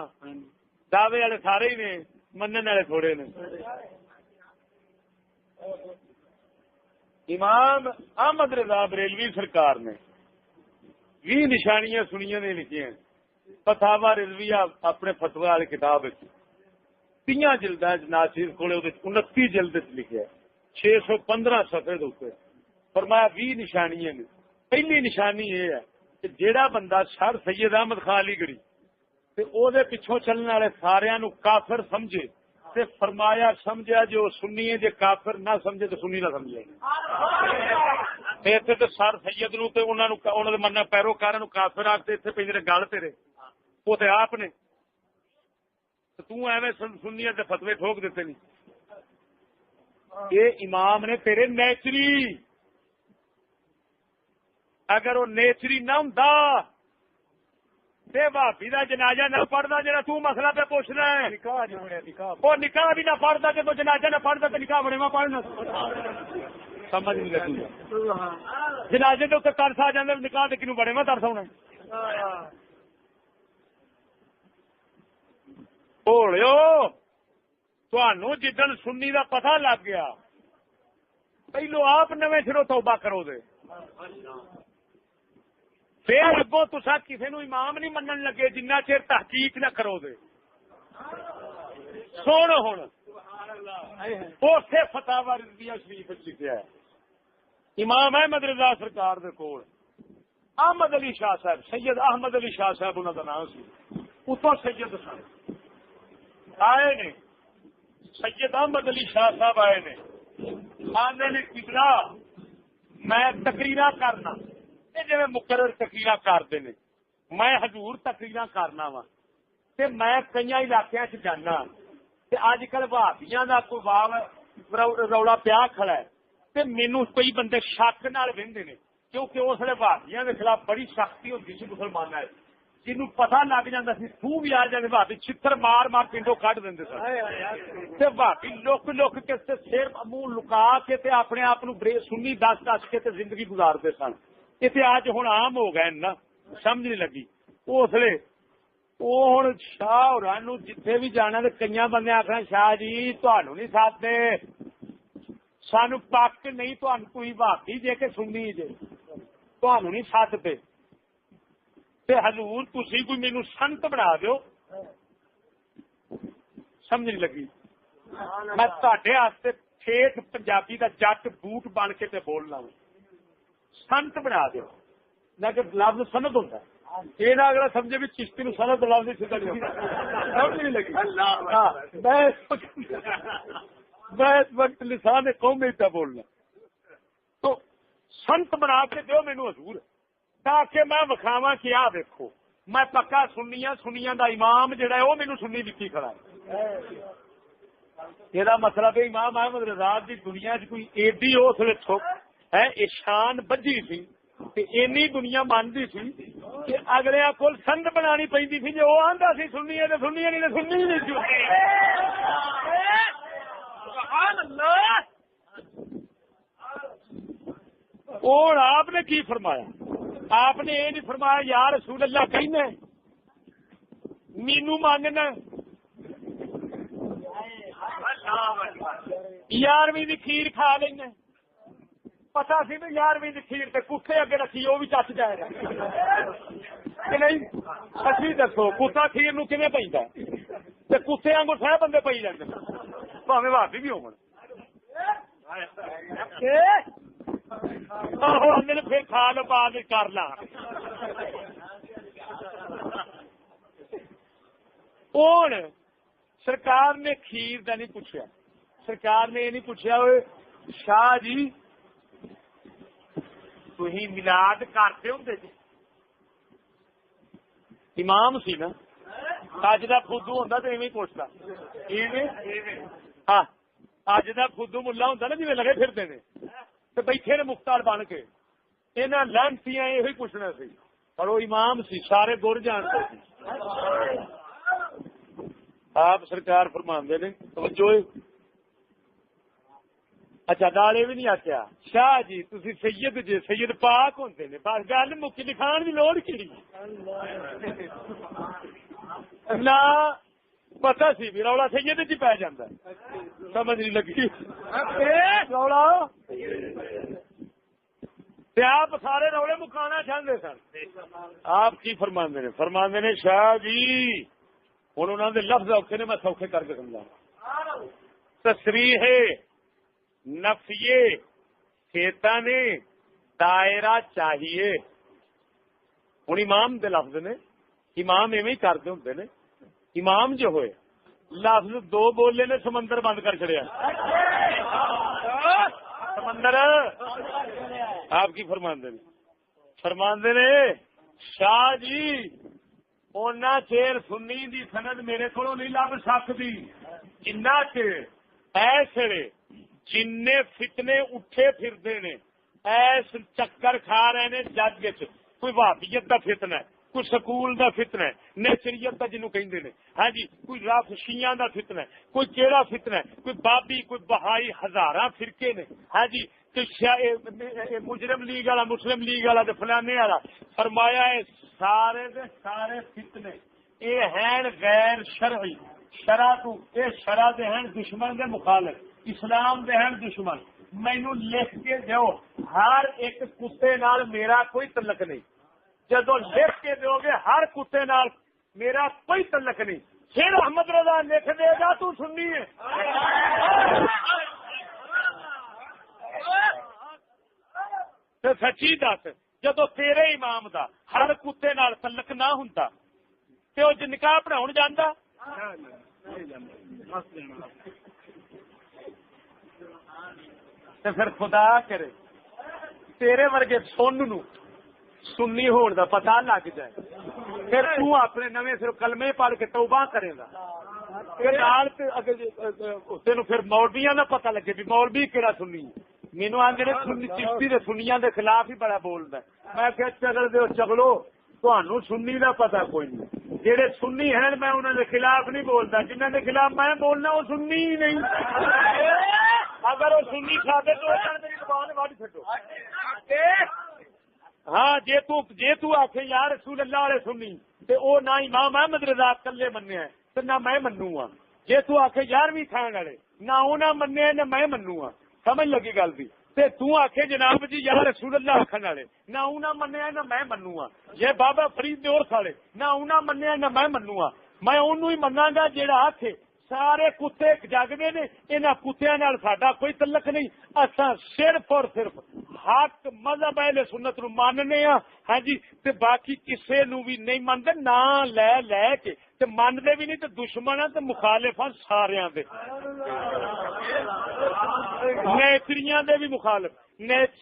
دعوے والے سارے ہی نے منن والے تھوڑے نے امام احمد رضا بریلوی سرکار نے 20 نشانیاں سنیاں نے لکھی ہیں فتاوا رضویہ اپنے فتوی والی کتاب 30 جلد ناصر کو 29 جلد لکھا 615 صفحے دے فرمایا 20 نشانیاں نے پہلی نشانی یہ ہے کہ جیڑا بندہ سر سید احمد خان علی گڑھی تے او دے پچھوں چلنے والے سارے نو کافر سمجھے تے فرمایا سمجھا جو سنی ہے جے کافر نہ سمجھے تو سنی نہ سمجھے تے سر سید نو تے انہاں دے مننا پیروکاراں نو کافر آکھتے تے پنجرے گل تیرے وہ تے آپ نے تو ایویں سنیت دے فتوی ٹھوک دیتے نہیں یہ امام نے تیرے نیچری اگر وہ نیچری نہ ہوں بھابی کا جنازہ نہ پڑھتا جا مسئلہ پہ پوچھنا ہے وہ نکاح بھی نہ پڑھتا جب جنازہ نہ پڑھتا تو نکاح بڑے پڑھنا سمجھ نہیں لگی جنازے کے اتنے ترس آ جائے نکاح کے کنو بڑے میں ترس ہونا بولو تھانو جدن سنی کا پتہ لگ گیا پہلو آپ نویں سروں توبہ کرو دے پھر اگوں تسا کسی نو امام نہیں منن لگے جنہ چیر تحقیق نہ کرو دے سن ہوں اسے فتاوا رضویہ شریف لکھا ہے امام احمد رضا سرکار دے کول احمد علی شاہ صاحب سید احمد علی شاہ صاحب انہوں کا نام سی اتوں سید سن آئے نے سید احمد علی شاہ صاحب آئے نے آنے نے قبلہ میں تقریر کرنا جی مقرر تقریر کرتے ہیں میں حضور تقریر کرنا وا میں کئی علاقوں سے جانا اج کل بھابیاں کا کوئی واو رولا پیا کھڑا ہے مینو کئی بندے شک نال وہندے نے کیونکہ اس لیے بھابیاں کے خلاف بڑی سختی ہوتی سی مسلمانوں جنوں پتہ لگ جاتا سی تھو بھی آ جاتے بھابی چھتر مار مار پنڈوں کٹ دیں سن بھابی لک لک کے سر منہ لکا کے اپنے آپ سنی دس دس کے زندگی گزارتے سن یہ اج ہوں آم ہو گئے نا سمجھ نہیں لگی اس لیے وہ ہوں شاہ ہور جتھے بھی جانا تو کئی بندے آخنا شاہ جی تمہوں نہیں ساتھتے سانو پک نہیں تھی بھابی جے کہ سنی جے تمہوں نہیں ساتھتے حضور تسی کوئی مینو سنت بنا دیو سمجھ نہیں لگی میں تہاڈے واسطے ٹھیک پنجابی دا جٹ بوٹ بن کے تے بولنا سنت بنا دیو لیکن لفظ سند ہوتا ہے یہ نہ اگلا سمجھے بھی چشتی نو سند لفظ سیدھا نہیں سمجھ نہیں لگی میں اس وقت لسان قوم میں بولنا تو سنت بنا کے دیو مینو حضور تاکہ میں وکھاواں کہ آ دیکھو میں پکا سنیاں دا امام جڑا ہے وہ مینوں سنی دتی کھڑا ہے. یہ مطلب ہے امام احمد رضا دی دنیا چ کوئی ایڈی اس لیے ہے شان بجی سی اینی دنیا مانتی سی کہ اگلے کول سند بنانی پی سی جی وہ آتا سی سنی ہے تو سنی نہیں تو سنی نہیں سی. اور آپ نے کی فرمایا؟ آپ نے یہ نہیں فرمایا یا رسول اللہ کہنا مینو ماننا 11ویں کی کھیر کھا لینا پتا سی بھی 11ویں کی کھیر تے کتے اگے رکھی وہ بھی چچ جائے گا کہ نہیں؟ اچھی دسو کتا کھیر نو کیویں پیندا تے کتے وانگو سہ بندے پئی جاندے بھاویں بھابی بھی ہون پھر کھا لو پا کے کر لا. ہوں سرکار نے کھیر کا نہیں پوچھا. سرکار نے یہ نہیں پوچھا شاہ جی تھی ملاد کرتے ہوں جی امام سی نا اج کا خدو ہوں تو ایویں پوچھتا ہاں اج کا خدو ملا ہوں نا جی لگے پھرتے ہیں تو بیٹھے نے مختار بن کے انہاں لانتیاں یہ پوچھنا سی پر وہ امام سی سارے گر جانتے سی. آپ سرکار فرماندے نے توجہ اچھا نالے بھی نہیں آخیا شاہ جی تسی سید جی سید پاک ہوندے نے بس گل مکی لکھان کی لوڑ کی نہ پتا سی بھی رولا سید چ پی جاندہ سمجھ نہیں لگی رولا آپ سارے روڑے مکانا چاہتے سن. آپ کی فرماندے نے؟ فرماندے نے شاہ جی ہوں انہوں نے لفظ اوکھے نے میں سوکھے کر کے سمجھا. تصریح نفیے شیطان دائرہ چاہیے. ہوں امام دے لفظ نے امام ایویں کرتے ہوں نے. امام جو ہوئے لفظ دو بولے نے سمندر بند کر چڑیا سمندر. آپ کی فرماندے نے؟ فرماندے نے شاہ جی اونا چیر سنی دی سند میرے کو نہیں لب سکتی جنا چیر ایسے جن فتنے اٹھے پھرتے نے ایس چکر کھا رہے نے جگ چ. کوئی وہابیت دا فتنہ ہے, کوئی سکول دا فتنہ ہے, نیچریت دا جنوں کہندے نے, ہاں جی کوئی رف شیعہ دا فتنہ ہے, کوئی کیڑا فتنہ ہے, کوئی بابی کوئی بہائی ہزاراں فرقے نے, ہاں جی مجرم لیگ والا مسلم لیگ والا فلانے والا. فرمایا ہے سارے دے سارے فتنے یہ ہیں غیر شرعی. شرع تو یہ شرع دے ہیں دشمن دے مخالف, اسلام دے ہیں دشمن. مینوں لکھ کے دیو ہر ایک کتے نال میرا کوئی تعلق نہیں. جدو لکھ کے دیو گے ہر کتے نال میرا کوئی تعلق نہیں. پھر احمد رضا لکھ دے گا تو سننی ہے. سچی دس جدو تیرے امام دا ہر کتے نال تعلق نہ ہوندا تے او نکاح پڑھاون جاندا. تے پھر خدا کرے تیرے ورگے سنی ہون دا پتہ لگ جائے پھر تو اپنے نویں صرف کلمے پڑھ کے توبہ کرے گا. تینوں پھر مولویاں دا پتہ لگے بھی مولوی کیڑا سنی. مینو آدھے چشتی دے سنیاں دے خلاف ہی بڑا بولدا. میں کہ چگل دے چگلو تانوں سنی دا پتہ کوئی نہیں. جہے سنی ہیں میں انہوں دے خلاف نہیں بولتا, جنہوں دے خلاف میں بولنا وہ سنی ہی نہیں. اگر وہ سنی کھاتے تو میری زبان وڈ چھڈو. ہاں جے تو آکھے یا رسول اللہ والے سنی تے او نہ امام احمد رضا کلے منیا تے نہ میں منوں ہاں. جے تو آکھے 11ویں کھان والے نہ انہاں منیا نہ میں منوں ہاں. سمجھ لگی گل دی. تے تو آکھے جناب جی یا رسول اللہ آکھن والے نہ انہاں منیا نہ میں منوں ہاں. یہ بابا فرید دے اور سالے نہ انہاں منیا نہ میں منوں ہاں. میں انہوں ہی مناں گا جیڑا آکھے سارے کتے جگدے نے انہاں کتیاں نال ساڈا کوئی تعلق نہیں. اساں صرف اور صرف حق مذہب اہل سنت نو ماننے ہاں. ہاں جی تے باقی کسے نو بھی نہیں مانتے نا لے کے تے مانتے بھی نہیں تے دشمن تے مخالف ہاں ساریاں دے. نیچریاں دے بھی مخالف.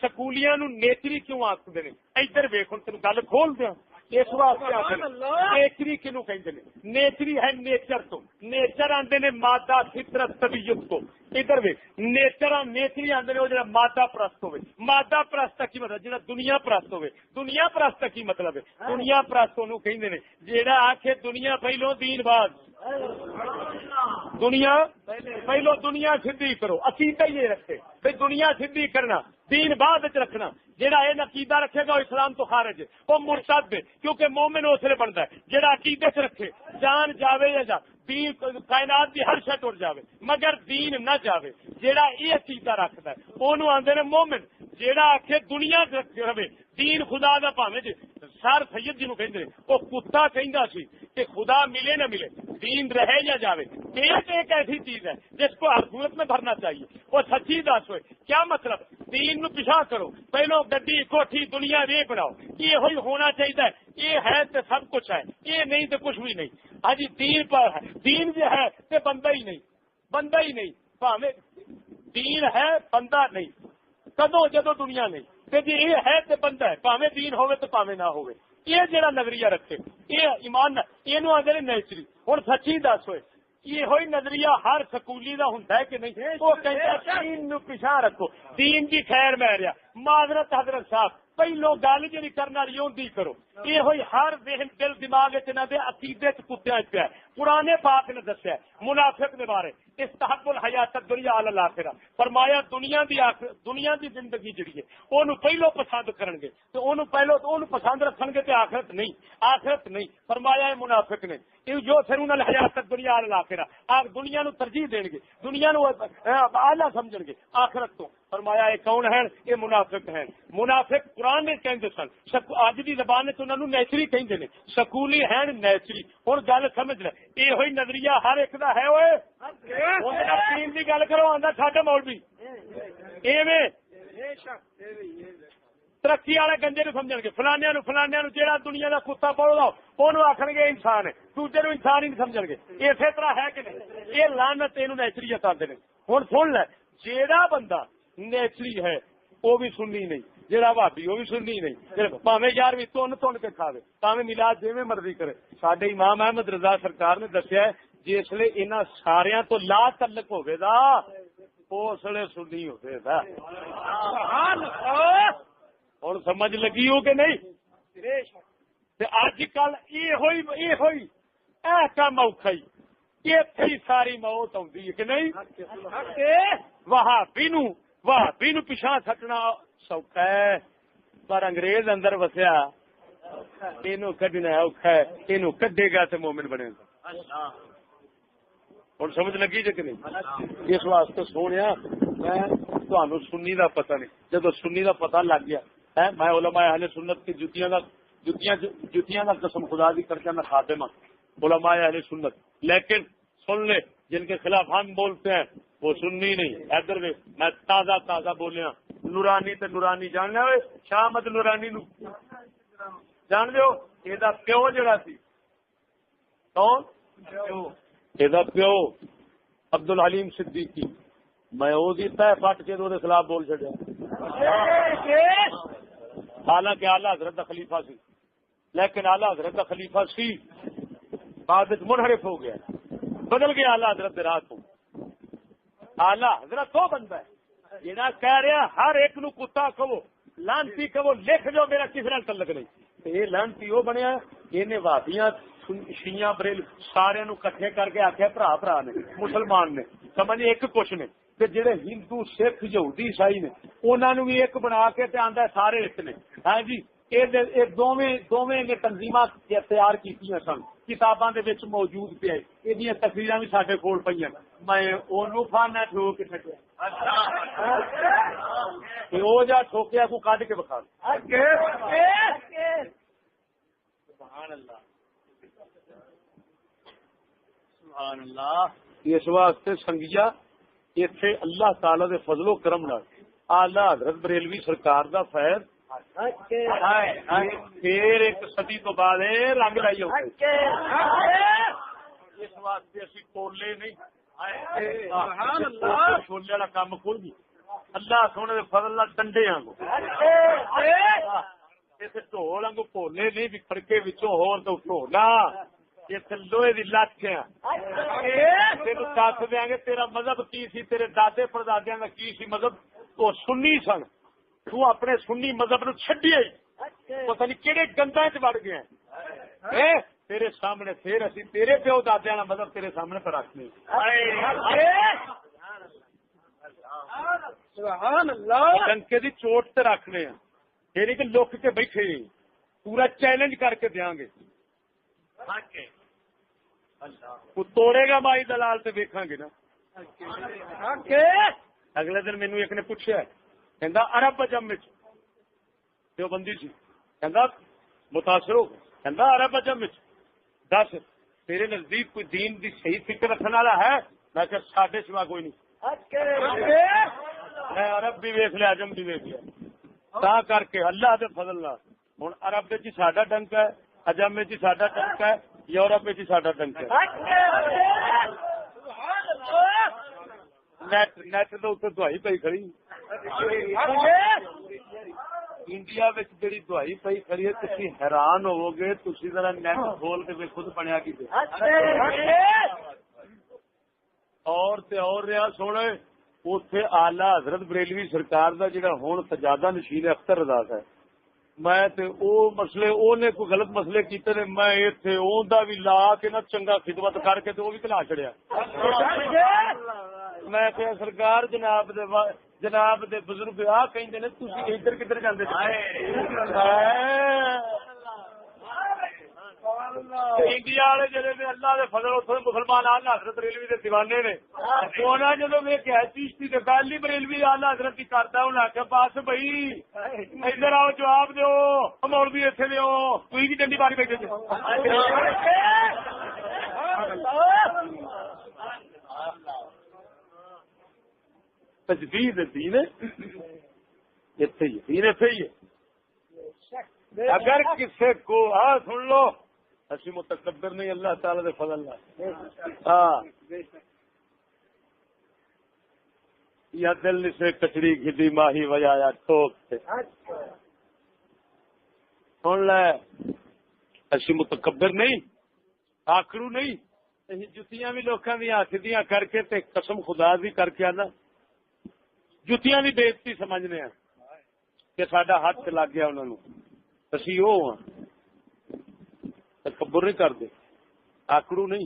سکولیاں نو نیچری کیوں آکھدے نے؟ ادھر ویکھ ہن تینوں گل کھول دیاں. اس واسطے نیچری کنو کہتے ہیں؟ نیچری ہے نیچر تو، نیچر آتے نے مادہ فطرت طبیعت کو، ادھر بھی نیچری آتے نے وہ جڑا مادہ پرست ہوئے، مادہ پرست کی مطلب جڑا دنیا پرست ہوئے، دنیا پرست کی مطلب ہے دنیا پرست انہوں کہتے ہیں جڑا آکھے دنیا پہلو دین بعد، دنیا پہلو دنیا سدھی کرو، عقیدہ یہ رکھے بھائی دنیا سدھی کرنا دین بعد رکھنا، جہاں یہ عقیدہ رکھے گا وہ اسلام تو خارج ہے، وہ مرتد ہے، کیونکہ مومن اسلے بنتا ہے جہاں عقیدے سے رکھے جان جاوے یا جا دین کائنات کی ہر شے ٹر جاوے مگر دین نہ جاوے، جہاں یہ عقیدہ رکھتا ہے وہ آدھے نے مومن، جہاں آخے دنیا رہے دین خدا دا پاوے جی سر سید جی نو کہندے وہ کتا کہندا سی کہ خدا ملے نہ ملے دین رہے یا جاوے، ایک ایسی چیز ہے جس کو ہر صورت میں بھرنا چاہیے، وہ سچی دس ہوئے کیا مطلب دین نو پیچھا کرو، پہلو گڈی کوٹھی دنیا یہ بناؤ، یہ ہوئی ہونا چاہیے، یہ ہے تو سب کچھ ہے، یہ نہیں تو کچھ بھی نہیں، ہاں جی دین پر ہے، دین جو ہے تو بندہ ہی نہیں، بندہ ہی نہیں، پاوے دین ہے بندہ نہیں، کدو جدو دنیا نہیں کہ جی یہ ہے تو بندہ ہے، پاوے دین ہوئے تو پاوے نہ ہوئے، یہ جڑا نظریہ رکھے یہ ایمان یہ آدھے نیچری، ہوں سچی دس ہوئے یہ ہوئی نظریہ ہر سکولی دا ہوندا ہے کہ نہیں، وہ کہتا دین نو پیچھا رکھو، دین دی خیر میں رہا، معذرت حضرت صاحب پہلو گل جی کرنا رہی کرو، یہ ہوئی ہر ذہن دل دماغ دے عقیدے کتیا پیا، پرانے پاک نے دسیا منافق کے بارے استحب الحیات الدنیا علی الاخرہ، فرمایا دنیا دی زندگی جڑی ہے اونوں پہلو پسند کرن گے تو اونوں پہلو تو اونوں پسند رکھن گے تے آخرت نہیں، فرمایا ہے منافق نے جو سرون الحیات الدنیا علی الاخرہ، آپ دنیا نو ترجیح دین گے، دنیا نو اعلی سمجھن گے آخرت تو، فرمایا یہ کون ہے؟ یہ منافق ہیں، منافق قرآن نے کہندے سن، اج دی زبان وچ انہاں نو نیچری کہندے نے، سکولی ہیں نیچری، ہن گل سمجھ لے یہ ہوئی نظریہ ہر ایک دا ہے اوئے، ہن دین دی گل کرو آندا ساڈا مولوی ایویں ترقی والے گنجے نو سمجھن گے، فلانیاں نو جہاں دنیا دا کتا پڑھدا اونوں آکھن گے انسان ہے، دوجے نو انسان ہی نہیں سمجھن گے، اسی طرح ہے کہ نہیں، یہ لعنت اینو نیچریت آندے نے۔ ہن سن لے جیڑا بندہ نیچری ہے وہ بھی سنی نہیں، جہاں بھابی وہ بھی سنی نہیں، پاوے یار بھی تن کے کھاوے، پاوے ملاد جی مرضی کرے۔ سڈے امام احمد رضا سرکار نے دسیا جسے انہاں سارا تو لا تعلق ہوئے گا اس لیے سنی ہوئے گا۔ ہوں سمجھ لگی ہو کہ نہیں؟ اج کل یہ ہوئی اے کام اوکھا ہی اتنے ہی ساری موت آتی ہے کہ نہیں؟ وہابی نو پیچھا سٹنا سوکھا ہے پر انگریز اندر وسیا یہ کڈنا اوکھا ہے، یہ کڈے گا تو مومن بنے گا۔ ہوں سمجھ لگی جی کہ نہیں؟ اس واسطے سونے میں تمہیں سنی دا پتہ نہیں، جب سنی دا پتہ لگ گیا میں علماء اہل سنت کی جتیاں دا قسم خدا دی کر کے میں خاتمہ علماء اہل سنت، لیکن سن لے جن کے خلاف ہم بولتے ہیں وہ سننی نہیں۔ ادھر میں تازہ بولیا نورانی تے نورانی جان لیا شاہ احمد نورانی نو جان لو، یہ پیو جڑا سی کون؟ یہ پیو عبد الحلیم صدیقی، میں وہ دیتا ہے پٹ کے وہ خلاف بول چڑیا، حالانکہ اعلی حضرت کا خلیفہ سی، لیکن اعلی حضرت کا خلیفہ سی بعد منحرف ہو گیا، بدل گیا اعلی حضرت راہ کو۔ اعلی حضرت وہ بندہ ہے جہاں کہہ رہا ہر ایک نو کتا کہو لانتی کہو لکھ جو میرا کسی نال تعلق نہیں، یہ لانتی وہ بنیا یہ وادیاں شیعہ بریل سارے نو کٹھے کر کے آخیا برا نے مسلمان نے سمجھ ایک کچھ نے کہ جڑے ہندو سکھ یہودی عیسائی نے انہوں نے بھی ایک بنا کے آندا سارے ایک نے۔ ہاں جی یہ دونوں نے تنظیمات تیار کی سن، کتاباں دے وچ موجود پہ یہ تقریراں بھی سارے کول پہ میں انہوں فانا ٹھوک چکیا وہ جا ٹھوکیا کو کڈ کے بکھا سبحان اللہ۔ اس واسطے سنگیا اتنے اللہ تعالی دے فضل و کرم نال اعلی حضرت بریلوی سرکار دا فیض پھر ایک صدی تو بعد رنگ لائی ہو۔ اس واسطے اسی ٹولے نہیں چھولے والا کام کھول گئی اللہ سونے دے فضل نال ڈنڈے آنگو اتنے ਢੋਲ ਵਾਂਗੂ ਭੋਲੇ ਨਹੀਂ ਵੀ ਫੜਕੇ ਵਿੱਚੋਂ ਹੋਰ ਤੋਂ ਢੋਲਾ اتنے لوہے دی لچ ہے تینوں دس دیاں گے تیرا مذہب کی سی تیرے دادے پردادیاں دا کی سی مذہب تو سنی سن تو اپنے سنی مذہب نو چھڈیا ہی پتہ نہیں کہڑے گنداں وچ وڑ گیا تیرے سامنے پھر اسی تیرے پیو دادیاں دا مذہب تیرے سامنے پر رکھنے سبحان اللہ ڈنکے دی چوٹ تے رکھنے ہیں یہ نہیں کہ لک کے بیٹھے پورا چیلنج کر کے دیاں گے توڑے گا مائی دلال تے ویکھاں گے نا اگلے دن مینوں ایک نے پوچھا کہندا عرب اجم وچ جو بندی سی کہندا متاثر ہو کہندا عرب اجم وچ دس تیرے نزدیک کوئی دین دی صحیح فکر رکھنے والا ہے میں کہ ساڈے سوا کوئی نہیں میں عرب بھی ویکھ لیا اجم بھی ویکھ لیا تا کر کے اللہ دے فضل نال ہن عرب وچ ساڈا ڈنک ہے اجم وچ ساڈا ڈنک ہے یورپ وچ ساڈا ڈنک ہے نیٹ دے اوتے دوائی پئی کھڑی انڈیا وچ جڑی دوائی پئی کھڑی ہے تسی حیران ہوو گے تسی ذرا نیٹ کھول کے خود بنیا کی اور تے اور رہا سونے اوتھے اعلی حضرت بریلوی سرکار دا جڑا ہن سجادہ نشین اختر رضا ہے میں تے او مسئلے او نے کوئی غلط مسئلے کیتے نے میں ایتھے اوندا بھی لا کے نا چنگا خدمت کر کے تے او بھی کلا چھڑیا میں کہ سرکار جناب دے بزرگ آ کہندے نے تسی ادھر کدھر جاندے انڈیا والے جڑے نے اللہ دے فضل اتھے مسلمان اعلی حضرت بریلوی دے دیوانے نے انہاں جدوں ویکھیا چشتی تے پہلی بریلوی اعلی حضرت کی کردا انہاں کہ بس بھائی ادھر آؤ جواب دیو مولوی ایتھے دیو کوئی بھی ڈنڈی ماری بیٹھے تجدید دین ایتھے ہی دین ایتھے ہی ہے اگر کسی کو سن لو اسی متکبر نہیں اللہ تعالی دے فضل ہاں یا دل سے کچڑی گڈی ماہی وجایا ٹوک سے سن لے اسی متکبر نہیں آکڑو نہیں جتیاں بھی لوکاں دی آخدیاں کر کے تے قسم خدا دی کر کے آنا جتیاں دی بےزتی سمجھنے ہیں کہ ساڈا ہاتھ لگ گیا انہوں نے اسی وہ ہاں تکبر نہیں کرتے آکڑو نہیں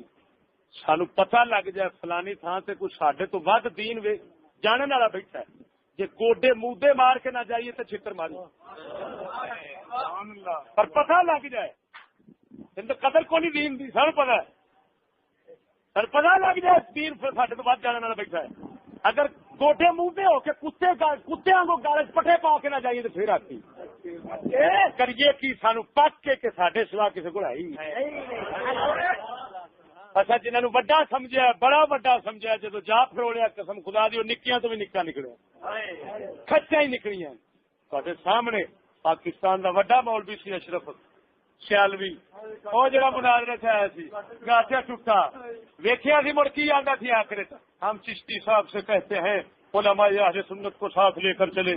سانو پتہ لگ جائے فلانی تھان سے کوئی ساڈے تو ود دین وے جاننے والا بیٹھا ہے جی گوڈے مودے مار کے نہ جائیے تو چھتر ماری پر پتہ لگ جائے قدر کو نہیں دین دی سانو پتہ ہے پر پتہ لگ جائے دین ساڈے تو ود جاننے والا بیٹھا ہے اگر گوڈے مودے ہو کے کتے کو گالج پٹھے پا کے نہ جائیے تو پھر آتی کریے کی سانو پک کے ساڈے سوا کسی کو ہے ہی اچھا جنہوں وڈا سمجھا بڑا وڈا سمجھا جدو جا پھروڑیا قسم خدا دی نکیاں تو بھی نکا نکلیا کچا ہی نکلیاں تے سامنے پاکستان دا وڈا مولوی سی اشرف سیالوی وہ جڑا مناظرے سے آیا سی گاٹیا ٹوٹا ویکھیا سی مڑ کی آندا تھی آخر ہم چشتی صاحب سے کہتے ہیں علماء اہل سنت کو ساتھ لے کر چلے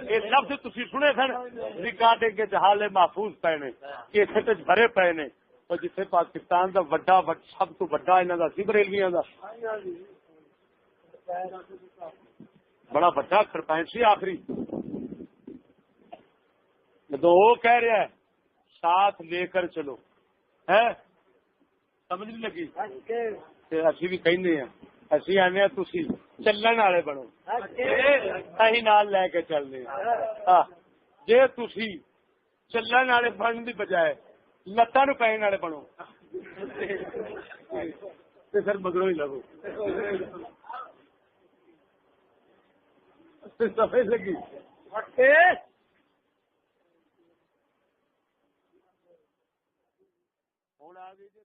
یہ لفظ تسی سنے سن ریکارڈنگ کے حالے محفوظ پے نے کیسٹ بھرے پے نے اور جتنے پاکستان دا وڈا سب تو وڈا انہاں دا سی بریلویاں دا بڑا وڈا سرپنچ سی آخری جدو وہ کہہ رہا ہے ساتھ لے کر چلو ہے سمجھ نہیں لگی اسی بھی کہنے ہیں اسی آنے تسی چلن والے بنو اسی نال لے کے چلنے جے تسی چلن والے بنن دی بجائے لتاں نو پہن والے بنو تے پھر مگروں ہی لگو سمجھ لگی ہوں آ گئی